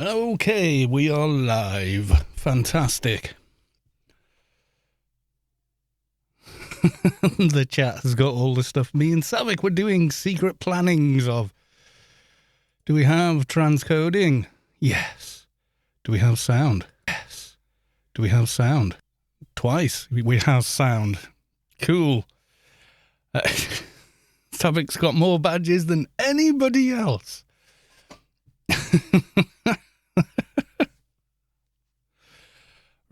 Okay, we are live. Fantastic. The chat has got all the stuff me and Savik were doing secret plannings of. Do we have transcoding? Yes. Do we have sound? Yes. Do we have sound? Twice. We have sound. Cool. Savik's got more badges than anybody else.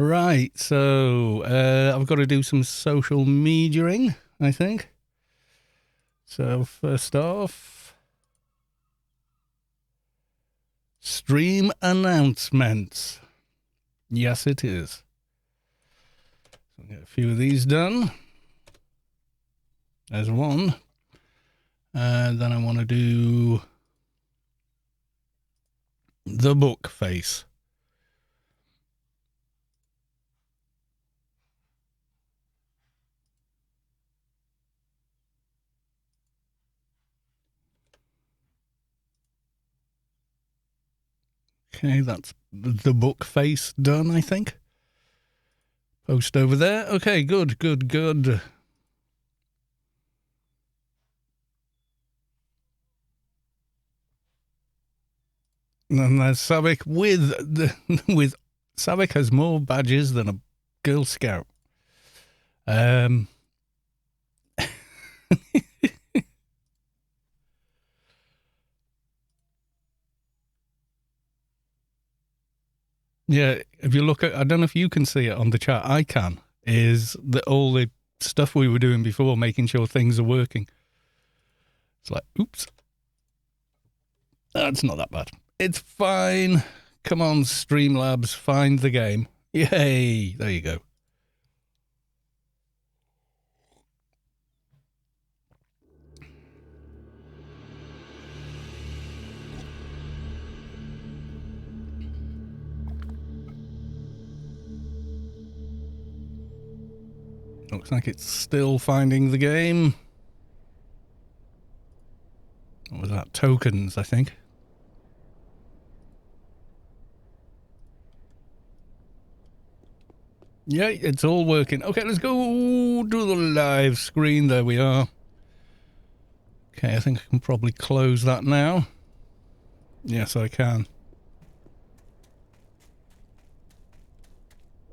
Right, so I've got to do some social mediaing, I think. So first off, stream announcements. Yes, it is. So I'll get a few of these done. There's one. And then I want to do the book face. Okay, that's the book face done, I think. Post over there. Okay, good. And then there's Savik with Savik has more badges than a Girl Scout. Yeah, if you look at, I don't know if you can see it on the chat, I can, is that all the stuff we were doing before, making sure things are working. It's like, oops. That's not that bad. It's fine. Come on, Streamlabs, find the game. Yay, there you go. Looks like it's still finding the game. What was that? Tokens, I think. Yeah, it's all working. Okay, let's go do the live screen. There we are. Okay, I think I can probably close that now. Yes, I can.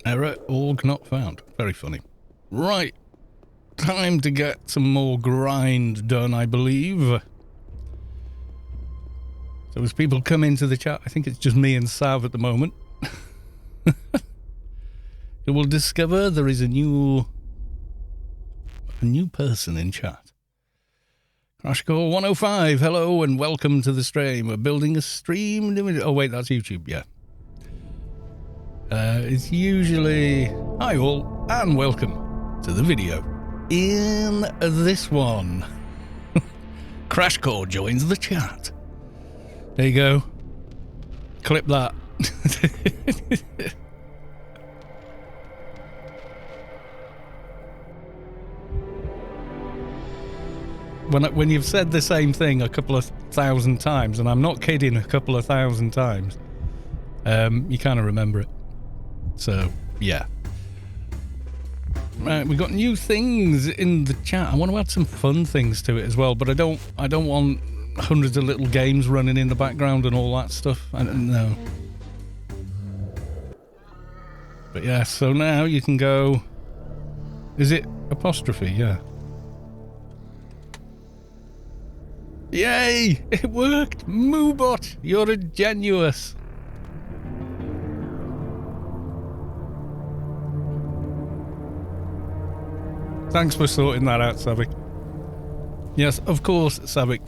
Error, org not found. Very funny. Right. Time to get some more grind done, I believe. So as people come into the chat, I think it's just me and Sav at the moment. You will discover there is a new person in chat. Crashcore 105, hello and welcome to the stream. We're building a stream. Oh wait, that's YouTube, yeah. It's usually, hi all, and welcome to the video. In this one, Crashcore joins the chat. There you go. Clip that. When you've said the same thing a couple of thousand times, and I'm not kidding, a couple of thousand times, you kind of remember it. So, yeah. Right, we've got new things in the chat. I want to add some fun things to it as well, but I don't want hundreds of little games running in the background and all that stuff. No. But yeah, so now you can go... Is it apostrophe? Yeah. Yay! It worked! Moobot, you're a genius. Thanks for sorting that out, Savik. Yes, of course, Savik.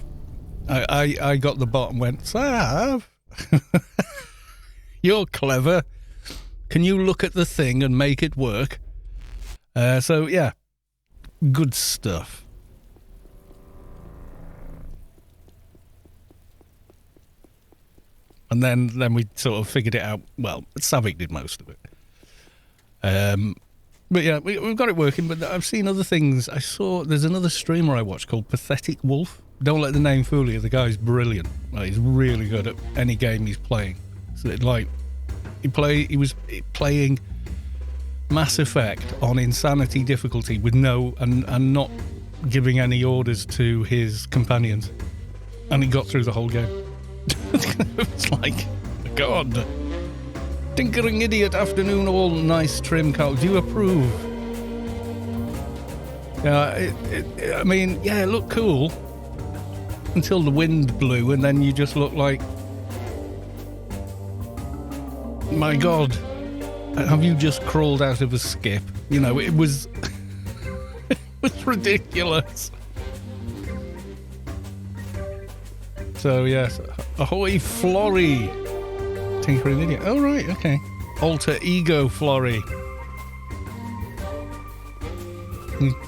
I got the bot and went, Sav, you're clever. Can you look at the thing and make it work? So, yeah, good stuff. And then we sort of figured it out. Well, Savik did most of it. But yeah, we've got it working, but I've seen other things. There's another streamer I watch called Pathetic Wolf. Don't let the name fool you. The guy's brilliant. Well, he's really good at any game he's playing. So like, he was playing Mass Effect on insanity difficulty with and not giving any orders to his companions. And he got through the whole game. It's like, God. Tinkering idiot afternoon, all nice trim cow. Do you approve? Yeah, I mean, yeah, it looked cool until the wind blew, and then you just look like, my God, have you just crawled out of a skip? You know, it was, it was ridiculous. So yes, ahoy, Florrie. Tinkering idiot. Oh right, okay. Alter ego, Florrie.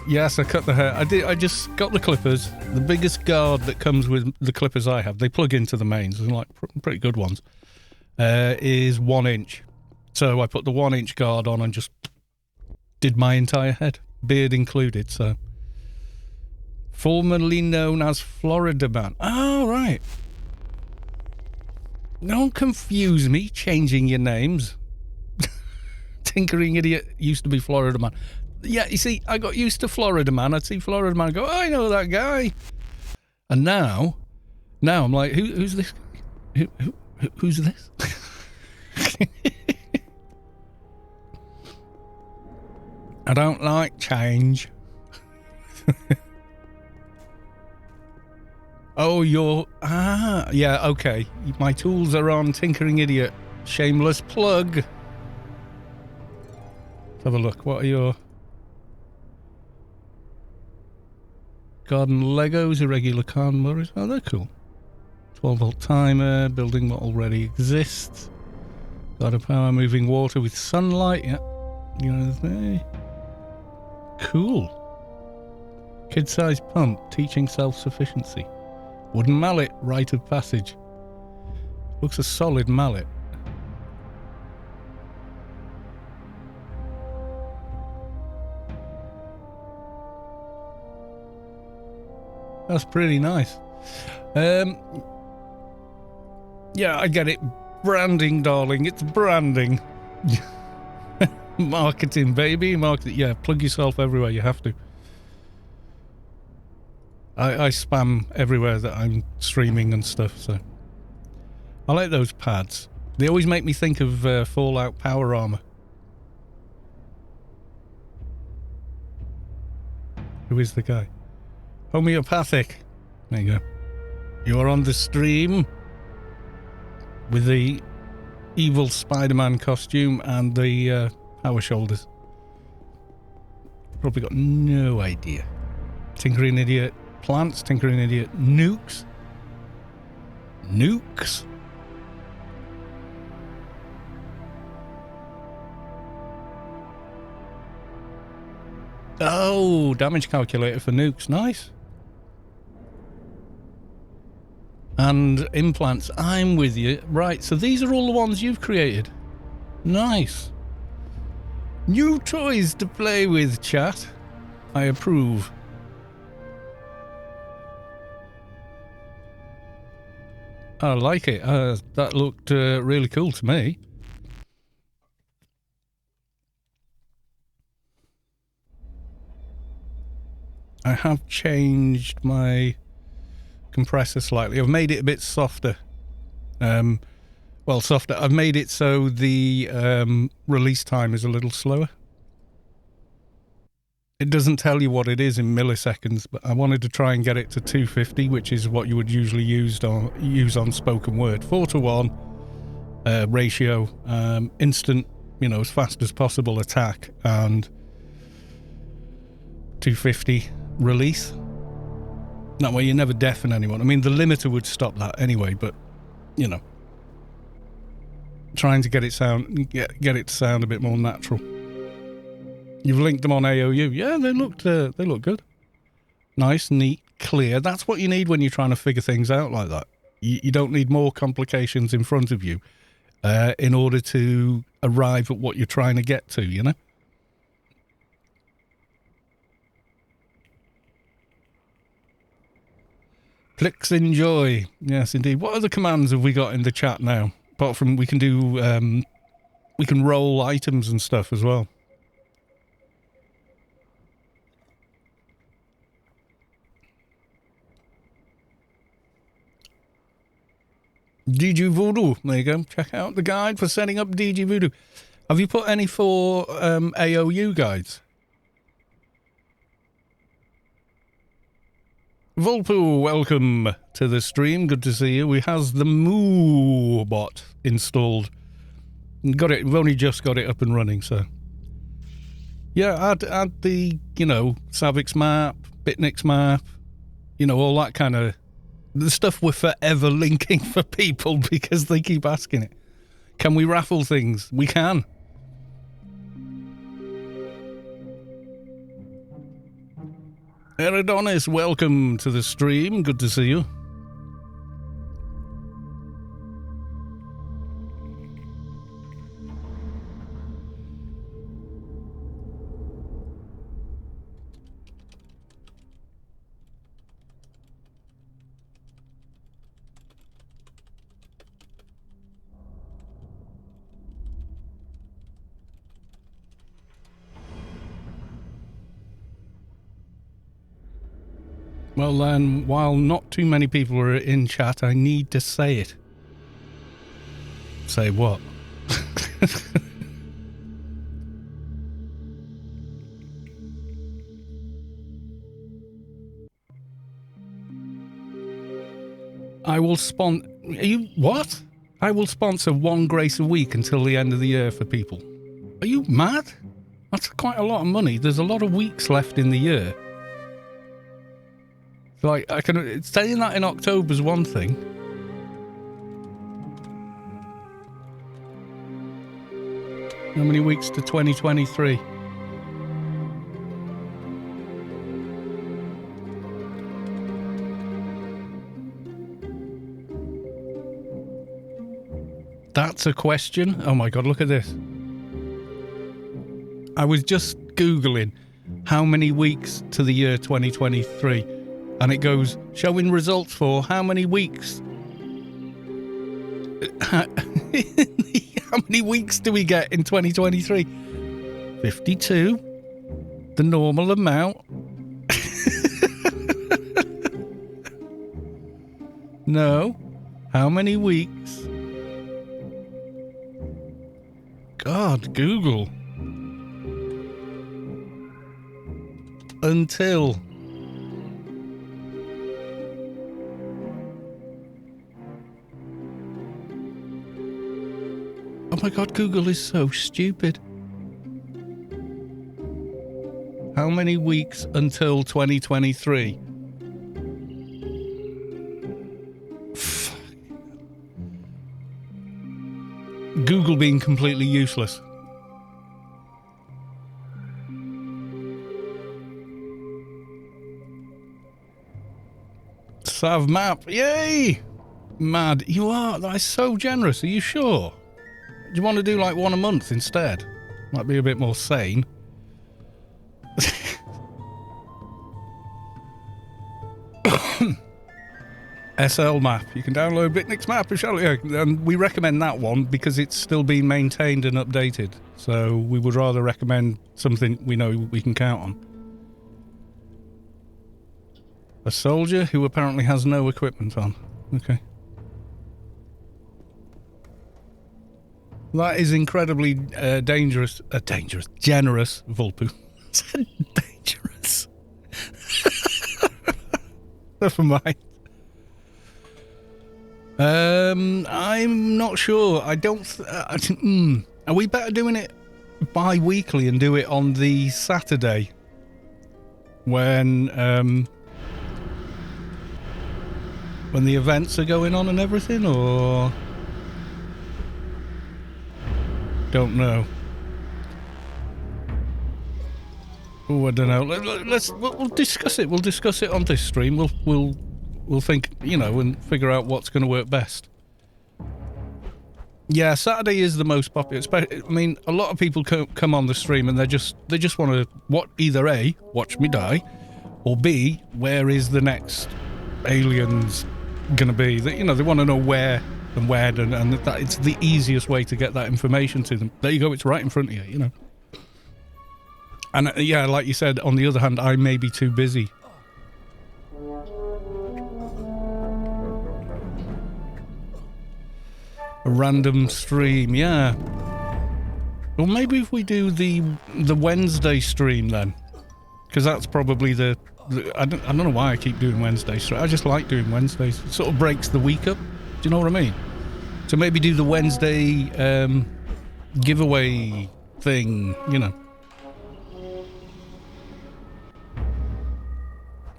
Yes, I cut the hair. I just got the clippers. The biggest guard that comes with the clippers I have, they plug into the mains. They're like pretty good ones. Is 1 inch. So I put the 1 inch guard on and just did my entire head, beard included. So formerly known as Florida Man. Oh right. Don't confuse me changing your names. Tinkering idiot used to be Florida Man. Yeah, you see, I got used to Florida Man. I'd see Florida Man and go, oh, I know that guy. And now I'm like, who's this? Who's this? I don't like change. Oh, yeah, okay. My tools are on, Tinkering Idiot. Shameless plug. Let's have a look. What are your... Garden Legos, irregular carnivores. Oh, they're cool. 12-volt timer, building what already exists. Got a power moving water with sunlight. Yeah. You know, cool. Kid-sized pump, teaching self-sufficiency. Wooden mallet, rite of passage. Looks a solid mallet. That's pretty nice. Yeah, I get it. Branding, darling. It's branding. Marketing, baby. Marketing. Yeah, plug yourself everywhere. You have to. I spam everywhere that I'm streaming and stuff, so. I like those pads. They always make me think of Fallout Power Armor. Who is the guy? Homeopathic. There you go. You're on the stream with the evil Spider-Man costume and the power shoulders. Probably got no idea. Tinkering Idiot. Plants, Tinkering Idiot, nukes. Nukes? Oh, damage calculator for nukes, nice. And implants, I'm with you. Right, so these are all the ones you've created. Nice. New toys to play with, chat. I approve. I like it. That looked really cool to me. I have changed my compressor slightly. I've made it a bit softer. Well, softer. I've made it so the release time is a little slower. It doesn't tell you what it is in milliseconds, but I wanted to try and get it to 250, which is what you would usually use on spoken word. 4:1 ratio, instant, as fast as possible attack, and 250 release. That way you never deafen anyone. I mean, the limiter would stop that anyway, but, trying to get it to sound a bit more natural. You've linked them on AOU. Yeah, they look good. Nice, neat, clear. That's what you need when you're trying to figure things out like that. You don't need more complications in front of you in order to arrive at what you're trying to get to, Clicks enjoy. Yes, indeed. What other commands have we got in the chat now? Apart from we can do, we can roll items and stuff as well. DG Voodoo. There you go. Check out the guide for setting up DG Voodoo. Have you put any for AOU guides? Vulpu, welcome to the stream. Good to see you. We has the Moo bot installed. Got it. We've only just got it up and running, so yeah. Add the Savix map, Bitnix map, all that kind of the stuff we're forever linking for people because they keep asking it. Can we raffle things? We can. Eridonis, welcome to the stream. Good to see you. Well then, while not too many people are in chat, I need to say it. Say what? I will what? I will sponsor one grace a week until the end of the year for people. Are you mad? That's quite a lot of money. There's a lot of weeks left in the year. Like, saying that in October is one thing. How many weeks to 2023? That's a question. Oh my God, look at this. I was just Googling how many weeks to the year 2023. And it goes, showing results for how many weeks? How many weeks do we get in 2023? 52. The normal amount. No. How many weeks? God, Google. Until... Oh my God, Google is so stupid. How many weeks until 2023? Fuck. Google being completely useless. Sav map, yay! Mad, you are, that is so generous, are you sure? Do you want to do like one a month instead? Might be a bit more sane. SL map. You can download Bitnix map, and we recommend that one because it's still being maintained and updated. So we would rather recommend something we know we can count on. A soldier who apparently has no equipment on. Okay. That is incredibly generous, Vulpu. Dangerous. Never mind. I'm not sure. I don't... Are we better doing it bi-weekly and do it on the Saturday? When the events are going on and everything, or... Don't know. Oh, I don't know. We'll discuss it. We'll discuss it on this stream. We'll think, and figure out what's going to work best. Yeah, Saturday is the most popular. I mean, a lot of people come on the stream and they just want to either A, watch me die, or B, where is the next aliens going to be? They want to know where and when, and that it's the easiest way to get that information to them. There you go, it's right in front of you, you know. And yeah, like you said, on the other hand, I may be too busy. A random stream, yeah. Well, maybe if we do the Wednesday stream then, because that's probably the I don't know why I keep doing Wednesdays. I just like doing Wednesdays. It sort of breaks the week up. Do you know what I mean? So maybe do the Wednesday giveaway thing, you know.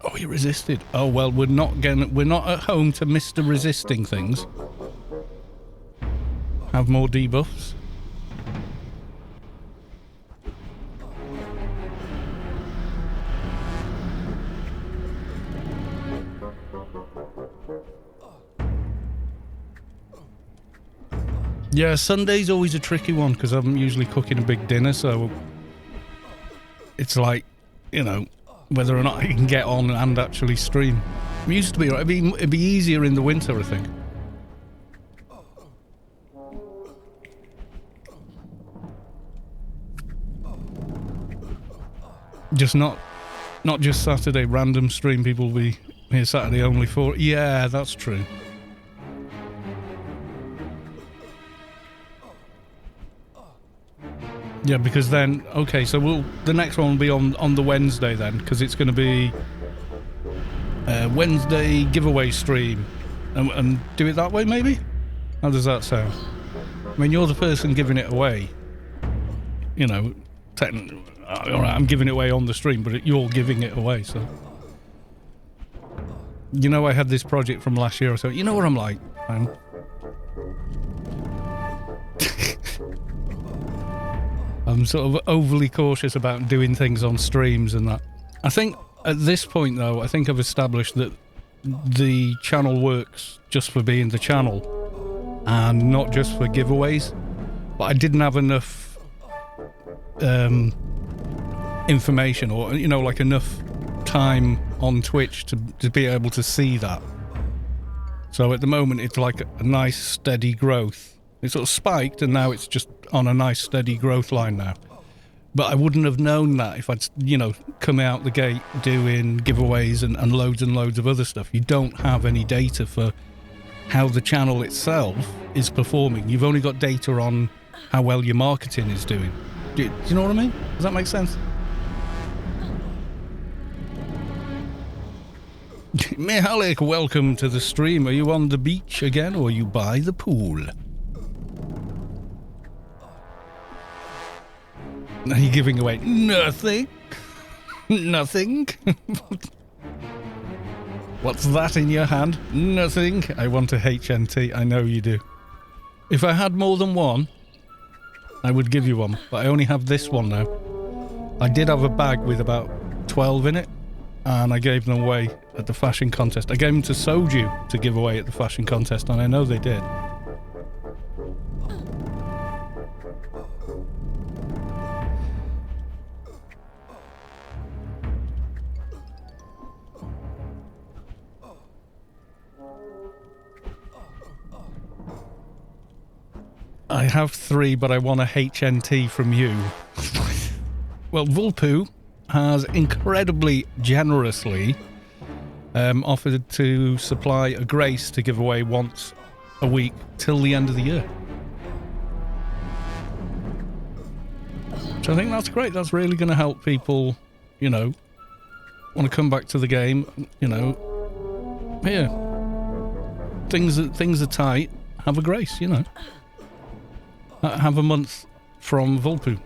Oh, he resisted. Oh well, we're not at home to Mr. Resisting things. Have more debuffs. Yeah, Sunday's always a tricky one because I'm usually cooking a big dinner, so it's like, you know, whether or not I can get on and actually stream. It used to be, it'd be easier in the winter, I think. Just not just Saturday, random stream, people will be here Saturday only for... Yeah, that's true. Yeah, because then, okay, so the next one will be on the Wednesday then, because it's going to be Wednesday giveaway stream, and do it that way maybe? How does that sound? I mean, you're the person giving it away, you know, alright, I'm giving it away on the stream, but you're giving it away, so... You know, I had this project from last year or so, you know what I'm like, I'm sort of overly cautious about doing things on streams and that. I think at this point though, I think I've established that the channel works just for being the channel and not just for giveaways. But I didn't have enough information or, you know, like enough time on Twitch to be able to see that. So at the moment it's like a nice steady growth. It sort of spiked and now it's just on a nice steady growth line now. But I wouldn't have known that if I'd, you know, come out the gate doing giveaways and loads of other stuff. You don't have any data for how the channel itself is performing. You've only got data on how well your marketing is doing. Do you know what I mean? Does that make sense? Mihalik, welcome to the stream. Are you on the beach again or are you by the pool? Are you giving away nothing? Nothing? What's that in your hand? Nothing. I want a HNT. I know you do. If I had more than one, I would give you one. But I only have this one now. I did have a bag with about 12 in it. And I gave them away at the fashion contest. I gave them to Soju to give away at the fashion contest. And I know they did. I have 3, but I want a HNT from you. Well, Vulpu has incredibly generously offered to supply a grace to give away once a week till the end of the year. So I think that's great. That's really going to help people, you know, want to come back to the game, you know. Here, things are tight. Have a grace, you know. Have a month from Vulpu.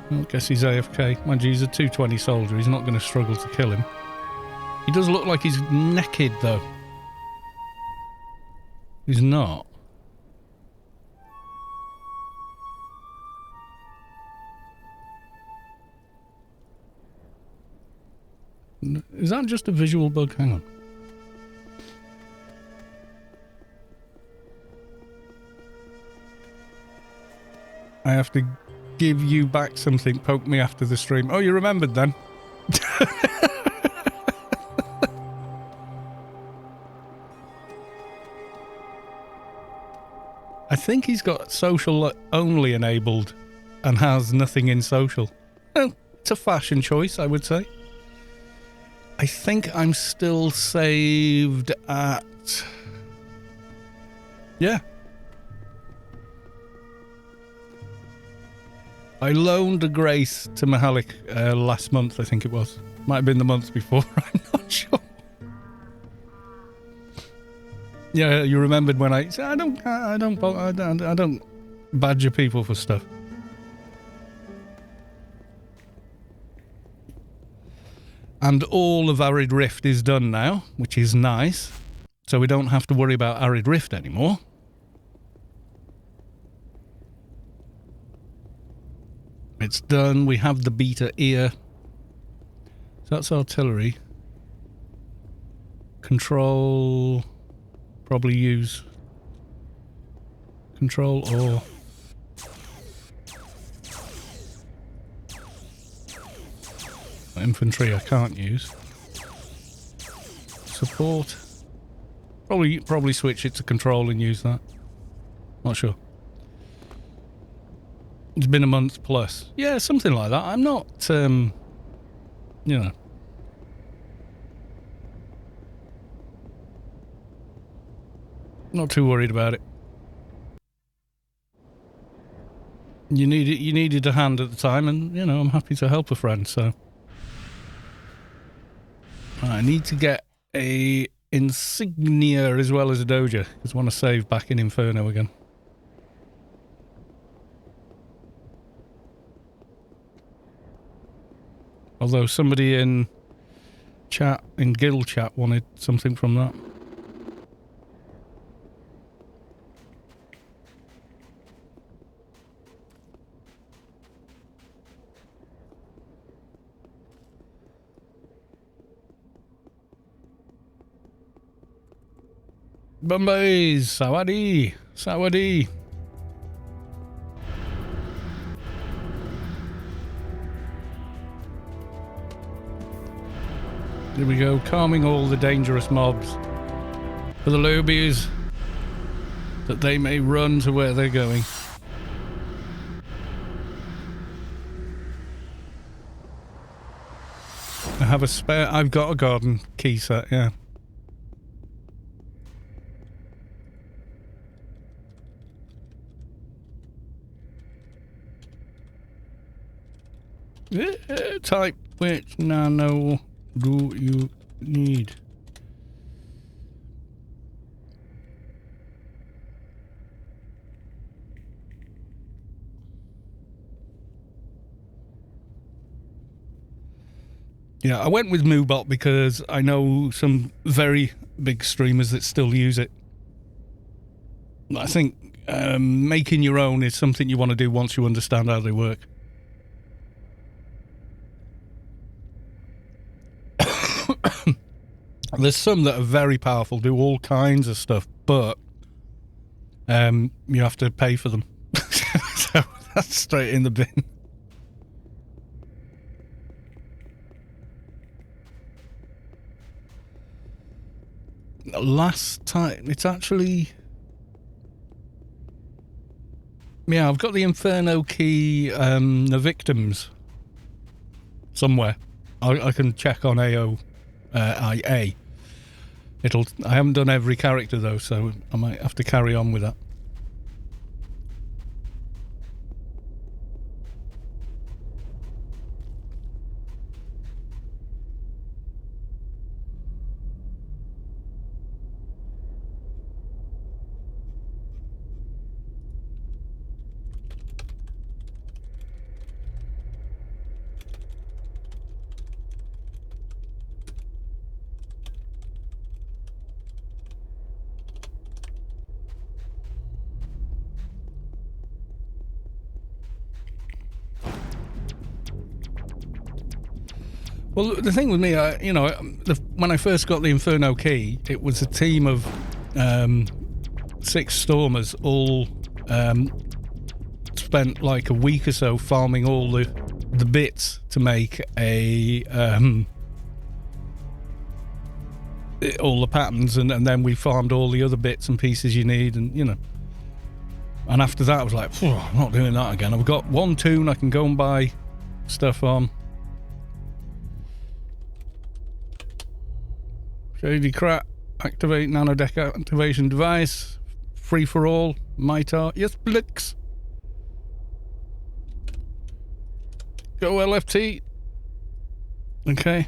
I guess he's AFK. Mind you, he's a 220 soldier. He's not going to struggle to kill him. He does look like he's naked, though. He's not. Is that just a visual bug? Hang on. I have to give you back something. Poke me after the stream. Oh, you remembered then? I think he's got social only enabled and has nothing in social. Well, it's a fashion choice, I would say. I think I'm still saved at... Yeah. I loaned a Grace to Mihalik last month, I think it was. Might have been the month before, I'm not sure. Yeah, you remembered when I said, I don't badger people for stuff. And all of Arid Rift is done now, which is nice. So we don't have to worry about Arid Rift anymore. It's done. We have the beta ear. So that's artillery. Control. Probably use control or infantry I can't use. Support. Probably switch it to control and use that. Not sure. It's been a month plus. Yeah, something like that. I'm not, you know. Not too worried about it. You needed a hand at the time, and, you know, I'm happy to help a friend, so. I need to get a insignia as well as a Doja, because I want to save back in Inferno again. Although somebody in chat, in guild chat, wanted something from that. Bombays, Sawadee, Sawadee. Here we go, calming all the dangerous mobs for the lobbies, that they may run to where they're going. I have a spare, I've got a garden key set, yeah. Type which nano do you need? Yeah, I went with Moobot because I know some very big streamers that still use it. I think making your own is something you want to do once you understand how they work. There's some that are very powerful, do all kinds of stuff, but you have to pay for them. So that's straight in the bin. Last time, it's actually... Yeah, I've got the Inferno key, the victims, somewhere. I can check on AO. IA. I haven't done every character though, so I might have to carry on with that. Well, the thing with me, you know, when I first got the Inferno key, it was a team of 6 stormers, all spent like a week or so farming all the bits to make all the patterns, and then we farmed all the other bits and pieces you need, and you know, And after that, I was like, I'm not doing that again. I've got one tune I can go and buy stuff on. Shady crap. Activate nanodeck activation device. Free for all. Mitar. Yes, Blix. Go LFT. Okay.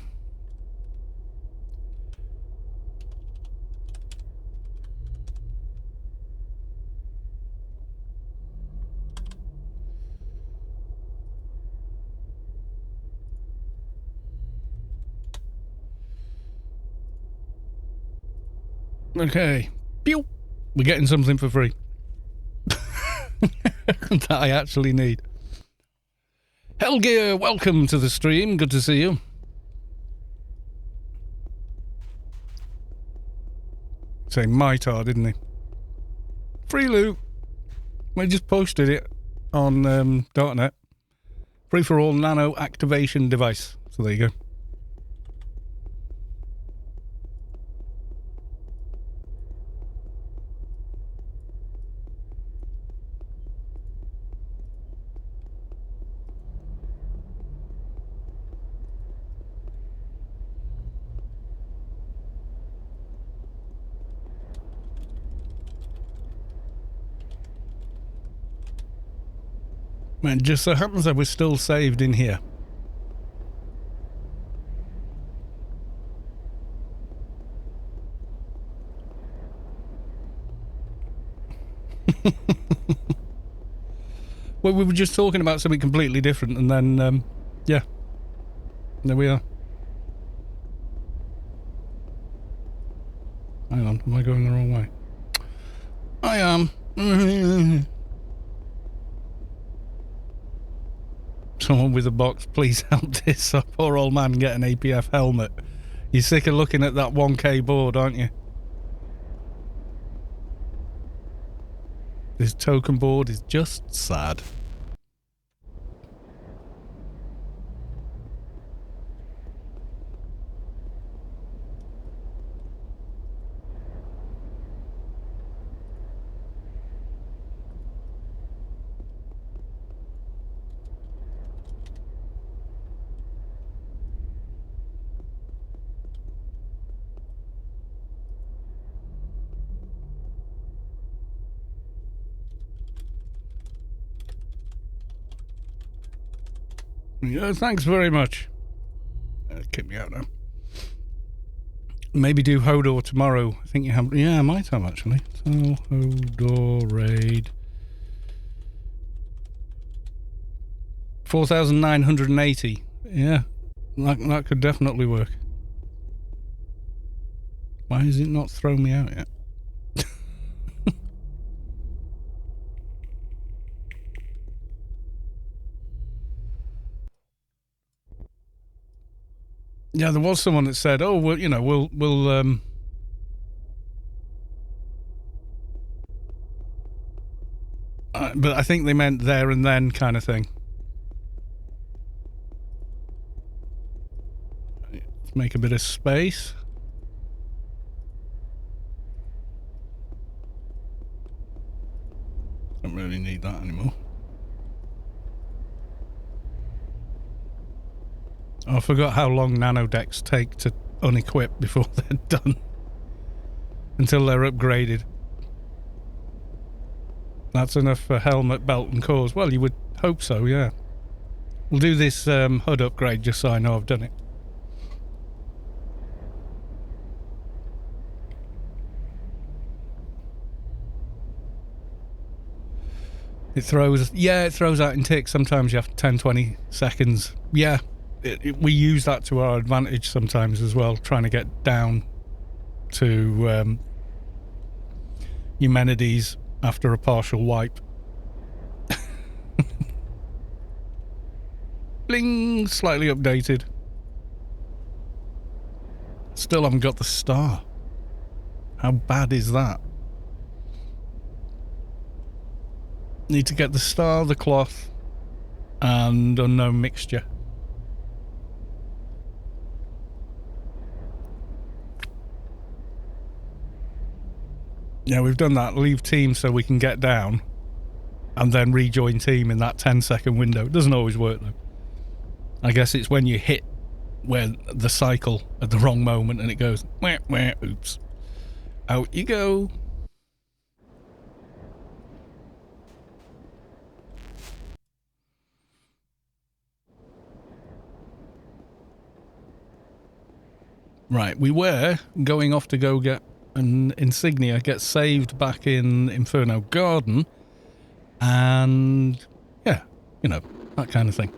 Okay. Pew! We're getting something for free. That I actually need. Hellgear, welcome to the stream. Good to see you. Say Mitar, didn't he? Free loot. We just posted it on .net. Free for all nano activation device. So there you go. Man, just so happens I was still saved in here. Well, we were just talking about something completely different, and then, yeah. There we are. Hang on, am I going the wrong way? I am. Someone with a box, please help this poor old man get an APF helmet. You're sick of looking at that 1K board, aren't you? This token board is just sad. Yeah, thanks very much. Kick me out now. Maybe do Hodor tomorrow. I think you have. Yeah, I might have actually. So Hodor raid 4,980. Yeah, that could definitely work. Why has it not thrown me out yet? Yeah, there was someone that said, "Oh, well, you know, we'll but I think they meant there and then kind of thing. Let's make a bit of space. Don't really need that anymore. Oh, I forgot how long nanodecks take to unequip before they're done. Until they're upgraded. That's enough for helmet, belt and cores. Well, you would hope so, yeah. We'll do this HUD upgrade just so I know I've done it. It throws out in ticks. Sometimes you have 10, 20 seconds. Yeah. We use that to our advantage sometimes as well, trying to get down to Eumenides after a partial wipe. Bling! Slightly updated. Still haven't got the star. How bad is that? Need to get the star, the cloth, and unknown mixture. Yeah, we've done that. Leave team so we can get down. and then rejoin team in that 10-second window. It doesn't always work, though. I guess it's when you hit where the cycle at the wrong moment and it goes, wah, wah, oops. Out you go. Right, we were going off to go get an insignia, get saved back in Inferno Garden, and yeah, you know, that kind of thing.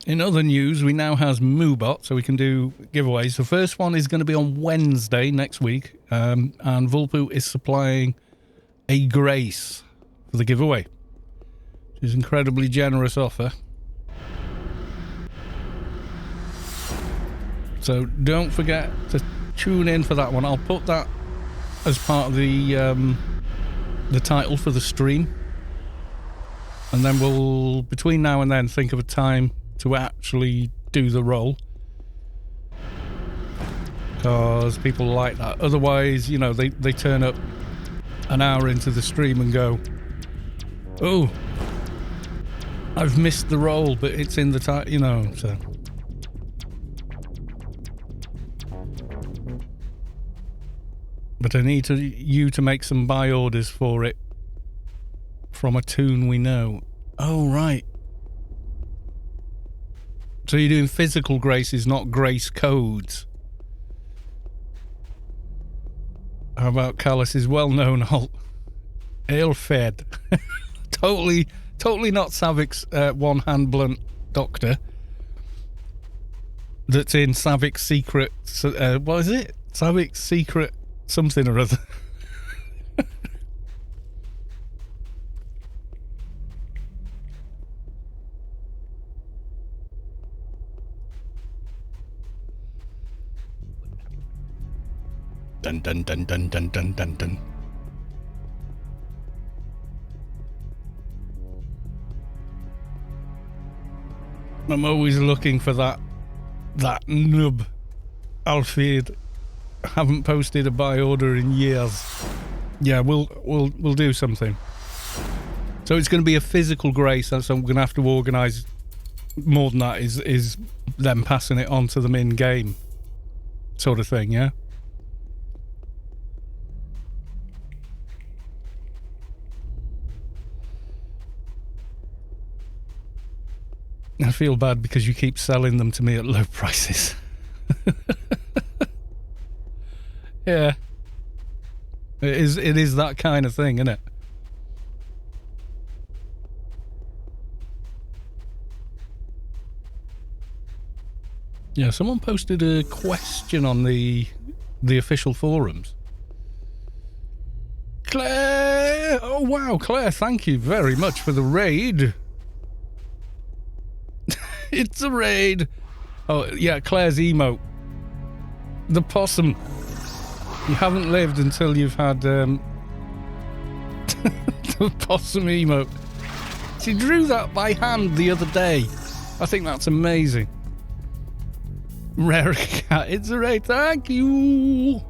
In other news, we now have Moobot, so we can do giveaways. The first one is going to be on Wednesday next week, and Vulpu is supplying a Grace for the giveaway, which is an incredibly generous offer. So don't forget to tune in for that one. I'll put that as part of the title for the stream. And then we'll, between now and then, think of a time to actually do the roll. Because people like that. Otherwise, you know, they turn up an hour into the stream and go, oh, I've missed the roll, but it's in the title, you know, so... But I need you to make some buy orders for it from a tune we know. Oh, right. So you're doing physical graces, not grace codes. How about Callus's well-known ale-fed? totally not Savic's one-hand blunt doctor. That's in Savic's secret... what is it? Savic's secret... something or other. Dun dun dun dun dun dun dun dun. I'm always looking for that nub. Alfred. Haven't posted a buy order in years. Yeah, we'll do something. So it's going to be a physical grace, so I'm going to have to organise more than that. Is them passing it on to them in game, sort of thing. Yeah. I feel bad because you keep selling them to me at low prices. Yeah. It is that kind of thing, isn't it? Yeah, someone posted a question on the official forums. Claire! Oh wow, Claire, thank you very much for the raid. It's a raid. Oh yeah, Claire's emote. The possum. You haven't lived until you've had the possum emote. She drew that by hand the other day. I think that's amazing. Rare cat, it's a raid. Thank you.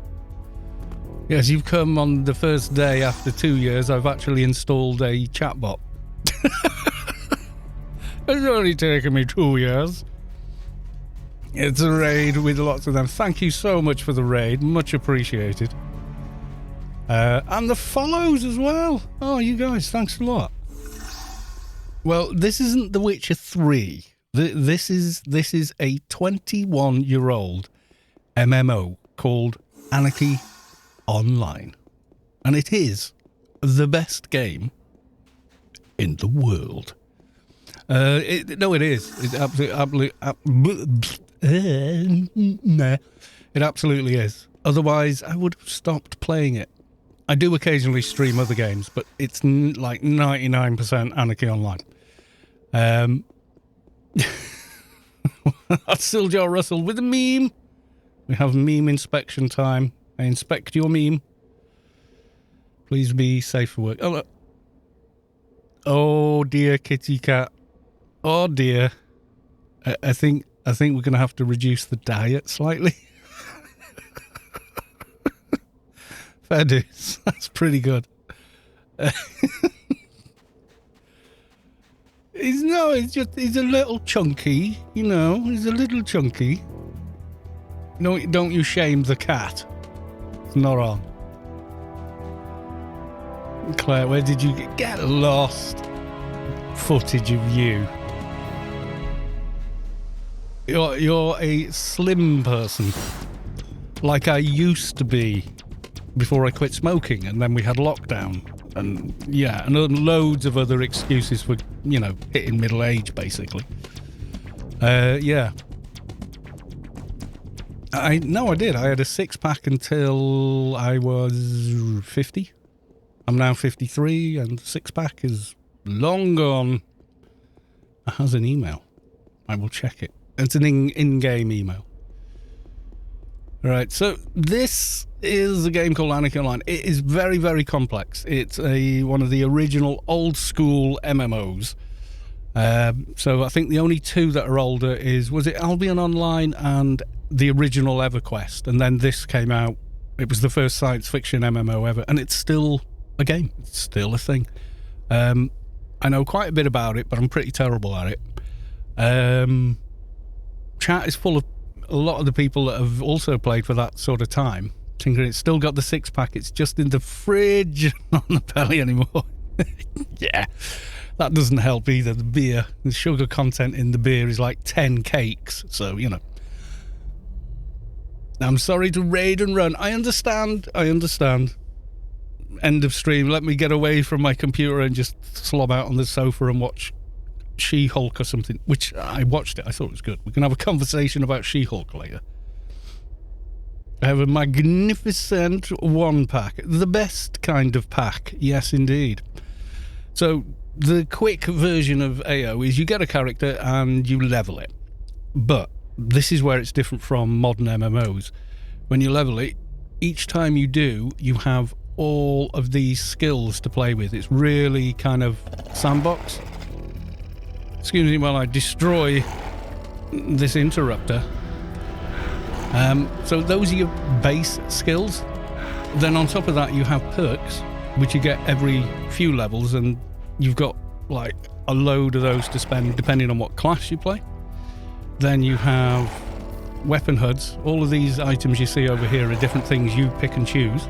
Yes, you've come on the first day after 2 years. I've actually installed a chatbot. It's only taken me 2 years. It's a raid with lots of them. Thank you so much for the raid. Much appreciated. And the follows as well. Oh, you guys, thanks a lot. Well, this isn't The Witcher 3. This is a 21-year-old MMO called Anarchy Online. And it is the best game in the world. No, it is. It absolutely is. Otherwise, I would have stopped playing it. I do occasionally stream other games, but it's like 99% Anarchy Online. That's still Joe Russell with a meme. We have meme inspection time. I inspect your meme. Please be safe for work. Oh, look. Oh dear, kitty cat. Oh dear. I think we're going to have to reduce the diet slightly. Fair dues. That's pretty good. He's he's a little chunky, you know, he's a little chunky. Don't you shame the cat. It's not on. Claire, where did you get lost? Footage of you. You're a slim person. Like I used to be before I quit smoking, and then we had lockdown. And yeah, and loads of other excuses for, you know, hitting middle age, basically. Yeah. I did. I had a six-pack until I was 50. I'm now 53, and the six-pack is long gone. It has an email. I will check it. It's an in-game email. Right, so this is a game called Anarchy Online. It is very, very complex. It's one of the original old-school MMOs. So I think the only two that are older was it Albion Online and the original EverQuest? And then this came out. It was the first science fiction MMO ever, and it's still a game. It's still a thing. I know quite a bit about it, but I'm pretty terrible at it. Chat is full of a lot of the people that have also played for that sort of time. Thinking it's still got the six-pack, it's just in the fridge, not on the belly anymore. Yeah, that doesn't help either. The beer, the sugar content in the beer is like 10 cakes, so, you know. I'm sorry to raid and run. I understand. End of stream. Let me get away from my computer and just slob out on the sofa and watch She-Hulk or something, which I watched it. I thought it was good. We can have a conversation about She-Hulk later. I have a magnificent one-pack. The best kind of pack. Yes, indeed. So, the quick version of AO is you get a character and you level it. But this is where it's different from modern MMOs. When you level it, each time you do, you have all of these skills to play with. It's really kind of sandbox. Excuse me while I destroy this interrupter. So those are your base skills. Then on top of that you have perks, which you get every few levels, and you've got like a load of those to spend depending on what class you play. Then you have weapon HUDs. All of these items you see over here are different things you pick and choose.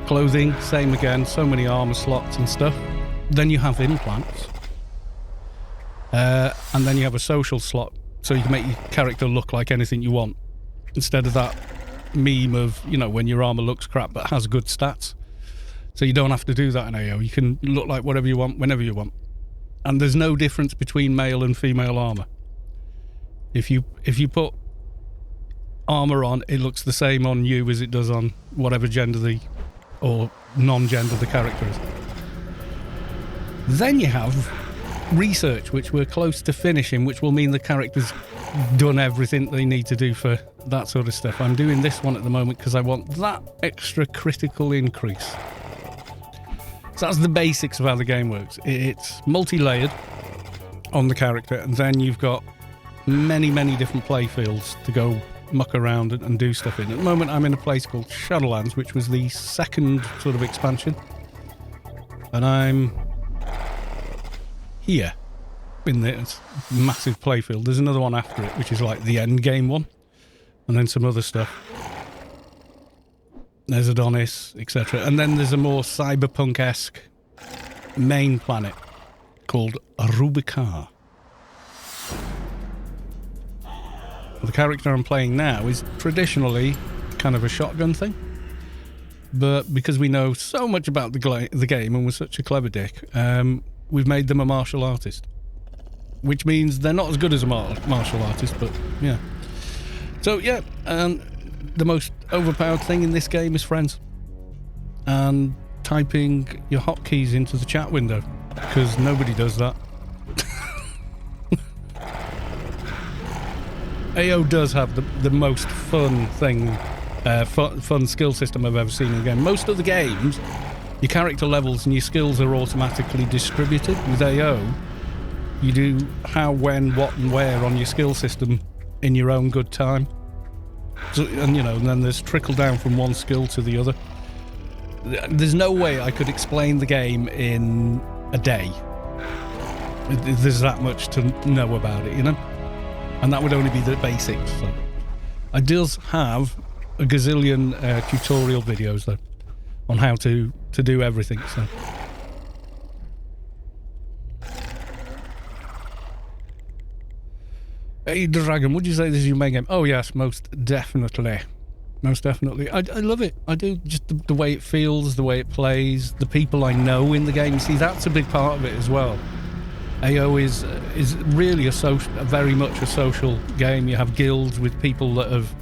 Clothing, same again, so many armor slots and stuff. Then you have implants. And then you have a social slot, so you can make your character look like anything you want, instead of that meme of, you know, when your armor looks crap but has good stats. So you don't have to do that in AO. You can look like whatever you want, whenever you want. And there's no difference between male and female armor. If you put armor on, it looks the same on you as it does on whatever gender or non-gender the character is. Then you have research, which we're close to finishing, which will mean the character's done everything they need to do for that sort of stuff. I'm doing this one at the moment because I want that extra critical increase. So that's the basics of how the game works. It's multi-layered on the character, and then you've got many, many different play fields to go muck around and do stuff in. At the moment I'm in a place called Shadowlands, which was the second sort of expansion, and I'm here in this massive playfield. There's another one after it, which is like the end game one, and then some other stuff. There's Adonis, etc. And then there's a more cyberpunk-esque main planet called Rubicon. The character I'm playing now is traditionally kind of a shotgun thing, but because we know so much about the game and we're such a clever dick, we've made them a martial artist, which means they're not as good as a martial artist, but yeah. So yeah, the most overpowered thing in this game is friends and typing your hotkeys into the chat window, because nobody does that. AO does have the most fun thing, fun skill system I've ever seen in a game. Most of the games, your character levels and your skills are automatically distributed. With AO, you do how, when, what and where on your skill system in your own good time. So, and you know, and then there's trickle down from one skill to the other. there's no way I could explain the game in a day. There's that much to know about it, you know? And that would only be the basics. So. I does have a gazillion tutorial videos, though, on how to do everything, so... Hey, Dragon, would you say this is your main game? Oh, yes, most definitely. Most definitely. I love it. I do. Just the way it feels, the way it plays, the people I know in the game. See, that's a big part of it as well. AO is really very much a social game. You have guilds with people that have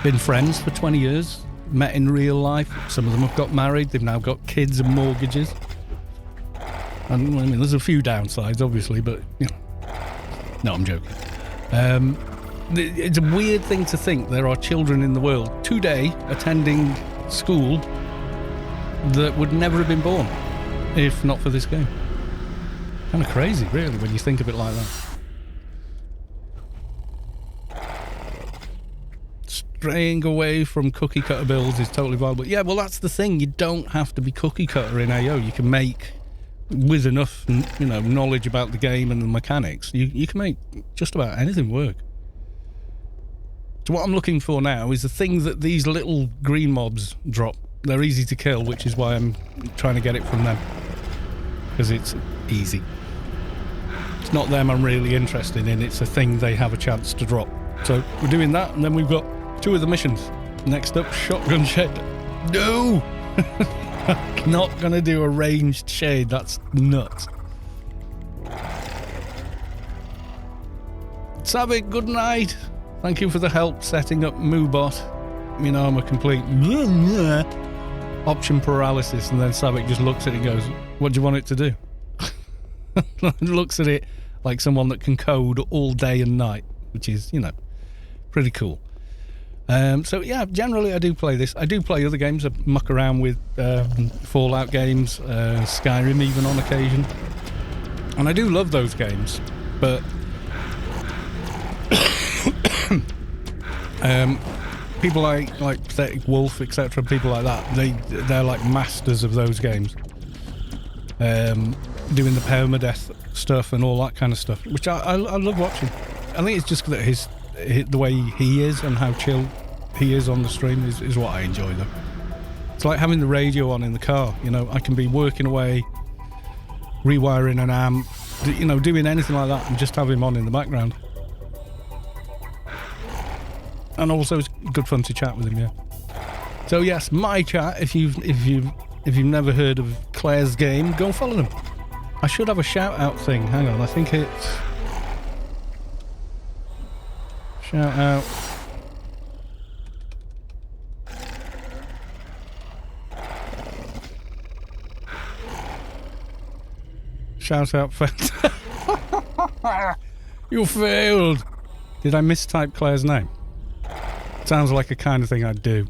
been friends for 20 years, met in real life. Some of them have got married. They've now got kids and mortgages. And, I mean, there's a few downsides, obviously, but, you know. No, I'm joking. It's a weird thing to think there are children in the world today attending school that would never have been born if not for this game. Kind of crazy, really, when you think of it like that. Straying away from cookie cutter builds is totally viable. Yeah, well, that's the thing. You don't have to be cookie cutter in AO. You can make, with enough, you know, knowledge about the game and the mechanics, you can make just about anything work. So what I'm looking for now is the thing that these little green mobs drop. They're easy to kill, which is why I'm trying to get it from them. Because it's easy. It's not them I'm really interested in, it's a thing they have a chance to drop. So we're doing that, and then we've got 2 of the missions. Next up, shotgun shed. No! I'm not gonna do a ranged shade, that's nuts. Savik, good night. Thank you for the help setting up Moobot. You know, I'm a complete option paralysis, and then Savik just looks at it and goes, what do you want it to do? Looks at it like someone that can code all day and night, which is, you know, pretty cool. So yeah, generally I do play this. I do play other games. I muck around with Fallout games, Skyrim even on occasion. And I do love those games, but people like Pathetic Wolf, etc., people like that, they're like masters of those games. Doing the permadeath stuff and all that kind of stuff, which I love watching. I think it's just that the way he is and how chill he is on the stream is what I enjoy, though. It's like having the radio on in the car, you know. I can be working away, rewiring an amp, you know, doing anything like that and just have him on in the background. And also it's good fun to chat with him, yeah. So yes, my chat, if you've never heard of ClairesGame, go and follow them. I should have a shout out thing. Hang on, I think it's shout out. Shout out for you failed. Did I mistype Claire's name? Sounds like a kind of thing I'd do.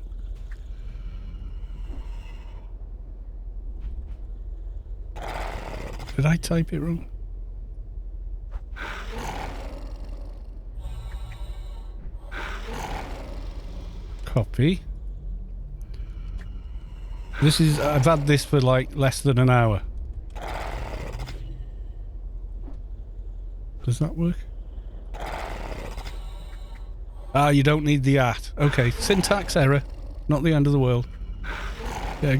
Did I type it wrong? Copy. This is, I've had this for like less than an hour. Does that work? Ah, you don't need the at. Okay, syntax error. Not the end of the world. Yeah,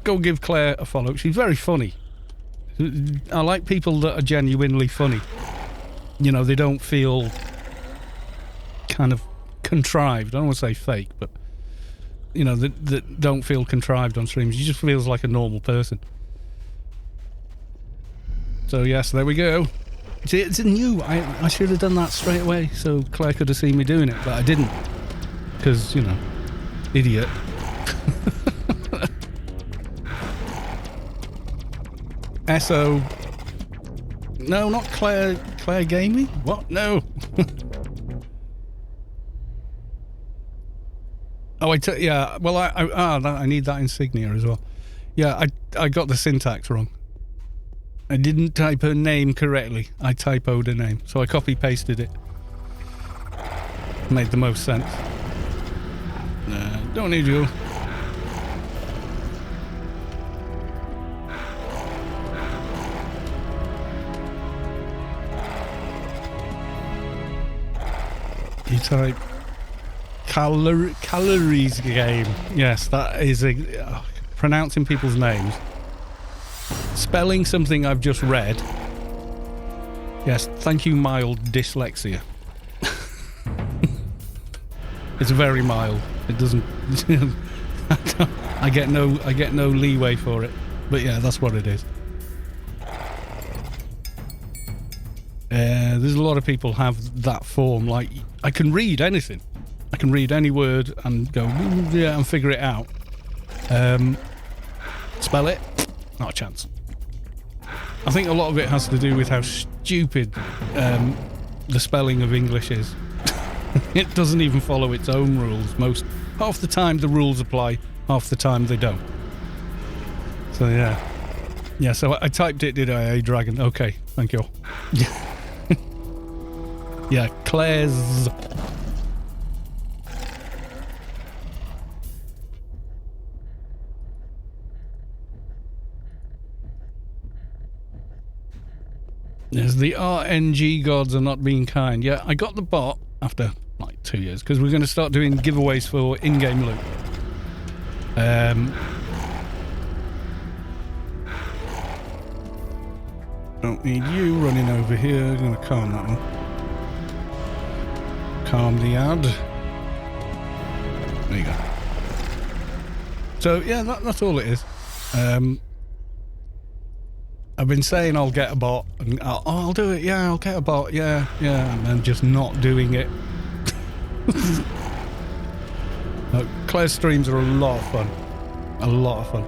go give Claire a follow. She's very funny. I like people that are genuinely funny. You know, they don't feel kind of contrived. I don't want to say fake, but, you know, that don't feel contrived on streams. She just feels like a normal person. So, yes, there we go. See, it's new. I should have done that straight away so Claire could have seen me doing it, but I didn't. Because, you know, idiot. SO. No, not ClairesGame. What? No. Oh, yeah. Well, I need that insignia as well. Yeah, I got the syntax wrong. I didn't type her name correctly. I typoed her name, so I copy-pasted it. Made the most sense. Don't need you. You type calories game. Yes, that is pronouncing people's names. Spelling something I've just read. Yes, thank you, mild dyslexia. It's very mild. It doesn't. I get no leeway for it. But yeah, that's what it is. There's a lot of people have that form. Like, I can read anything. I can read any word and go, yeah, and figure it out. Spell it? Not a chance. I think a lot of it has to do with how stupid the spelling of English is. It doesn't even follow its own rules. Half the time the rules apply, half the time they don't. So yeah. Yeah, so I typed it, did I? A dragon. Okay, thank you. Yeah, Claire's. Yes, the RNG gods are not being kind. Yeah, I got the bot after like 2 years because we're going to start doing giveaways for in-game loot. Don't need you running over here. I'm going to calm that one. Calm the ad. There you go. So yeah, that's all it is. I've been saying I'll get a bot, and I'll do it, yeah, I'll get a bot, yeah, and then just not doing it. Claire's streams are a lot of fun. A lot of fun.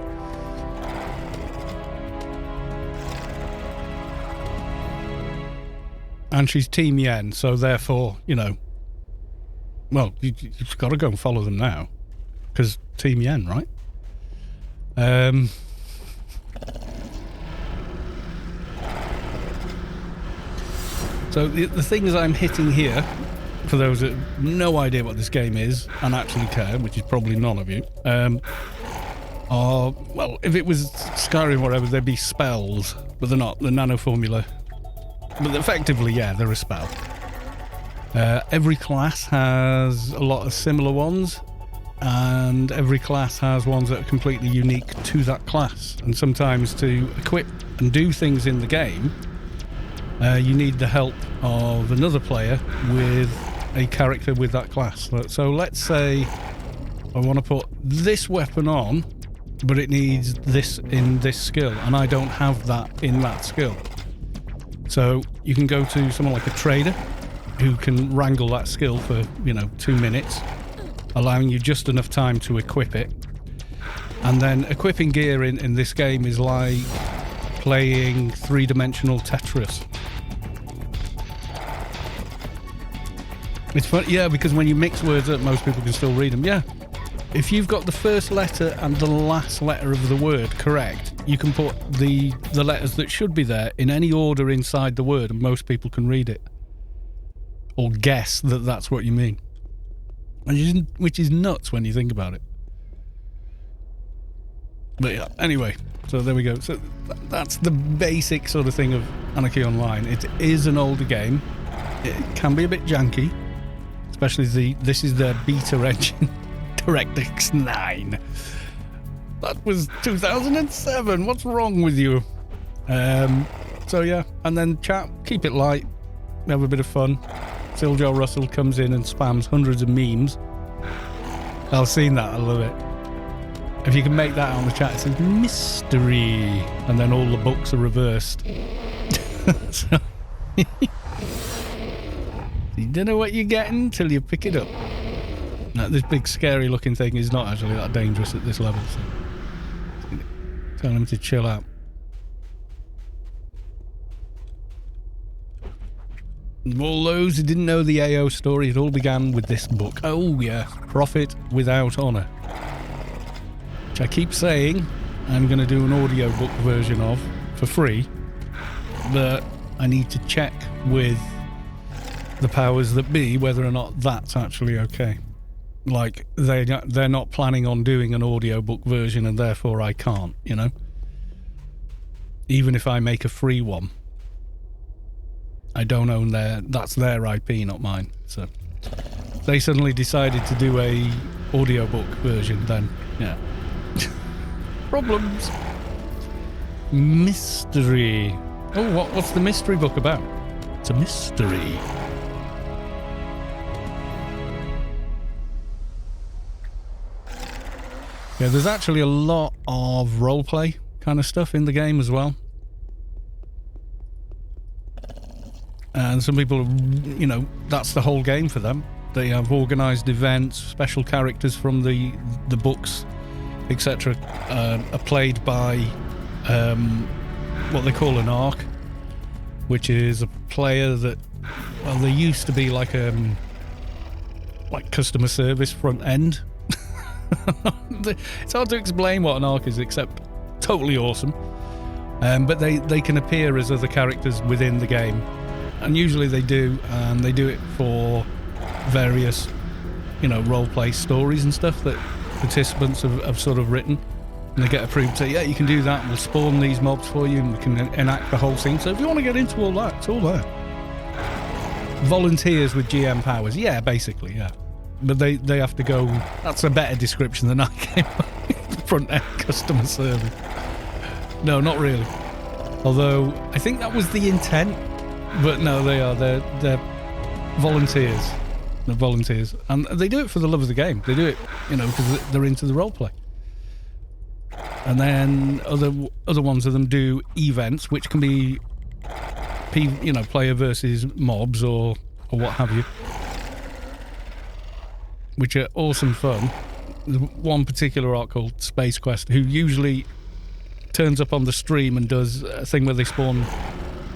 And she's Team Yen, so therefore, you know, well, you've got to go and follow them now. Because Team Yen, right? So the things I'm hitting here, for those that have no idea what this game is and actually care, which is probably none of you, are, well, if it was Skyrim or whatever, they'd be spells, but they're not. The nano formula. But effectively, yeah, they're a spell. Every class has a lot of similar ones, and every class has ones that are completely unique to that class. And sometimes to equip and do things in the game, you need the help of another player with a character with that class. So let's say I want to put this weapon on, but it needs this in this skill, and I don't have that in that skill. So you can go to someone like a trader who can wrangle that skill for, 2 minutes, allowing you just enough time to equip it. And then equipping gear in this game is like playing three-dimensional Tetris. It's fun, yeah, because when you mix words up, most people can still read them. Yeah, if you've got the first letter and the last letter of the word correct, you can put the letters that should be there in any order inside the word, and most people can read it or guess that that's what you mean, which is nuts when you think about it. But yeah, anyway, so there we go. So that's the basic sort of thing of Anarchy Online. It is an older game. It can be a bit janky, especially this is their beta engine, DirectX 9. That was 2007. What's wrong with you? So yeah, and then chat, keep it light, have a bit of fun. Siljo Russell comes in and spams hundreds of memes. I've seen that, I love it. If you can make that on the chat, it says mystery, and then all the books are reversed. So, you don't know what you're getting until you pick it up. Now, this big scary looking thing is not actually that dangerous at this level, so tell him to chill out. All those who didn't know the AO story, it all began with this book. Oh yeah, Profit Without Honor, which I keep saying I'm going to do an audiobook version of for free, but I need to check with the powers that be whether or not that's actually okay. Like, they're not planning on doing an audiobook version, and therefore I can't, even if I make a free one. I don't own that's their IP, not mine. So they suddenly decided to do a audiobook version, then yeah. Problems. Mystery. Oh, what's the mystery book about? It's a mystery. Yeah, there's actually a lot of roleplay kind of stuff in the game as well. And some people, you know, that's the whole game for them. They have organised events, special characters from the books, etc. Are played by what they call an arc, which is a player that, well, they used to be like customer service front end. It's hard to explain what an arc is, except totally awesome. But they can appear as other characters within the game, and usually they do, and they do it for various, you know, role-play stories and stuff that participants have sort of written, and they get approved to say, yeah, you can do that, and we'll spawn these mobs for you, and we can enact the whole scene. So if you want to get into all that, it's all there. Volunteers with GM powers, yeah, basically, yeah. But they have to go. That's a better description than I came up with. Front end customer service. No, not really. Although I think that was the intent. But no, they're volunteers. They're volunteers, and they do it for the love of the game. They do it, you know, because they're into the roleplay. And then other ones of them do events, which can be, you know, player versus mobs or what have you, which are awesome fun. There's one particular arc called Space Quest, who usually turns up on the stream and does a thing where they spawn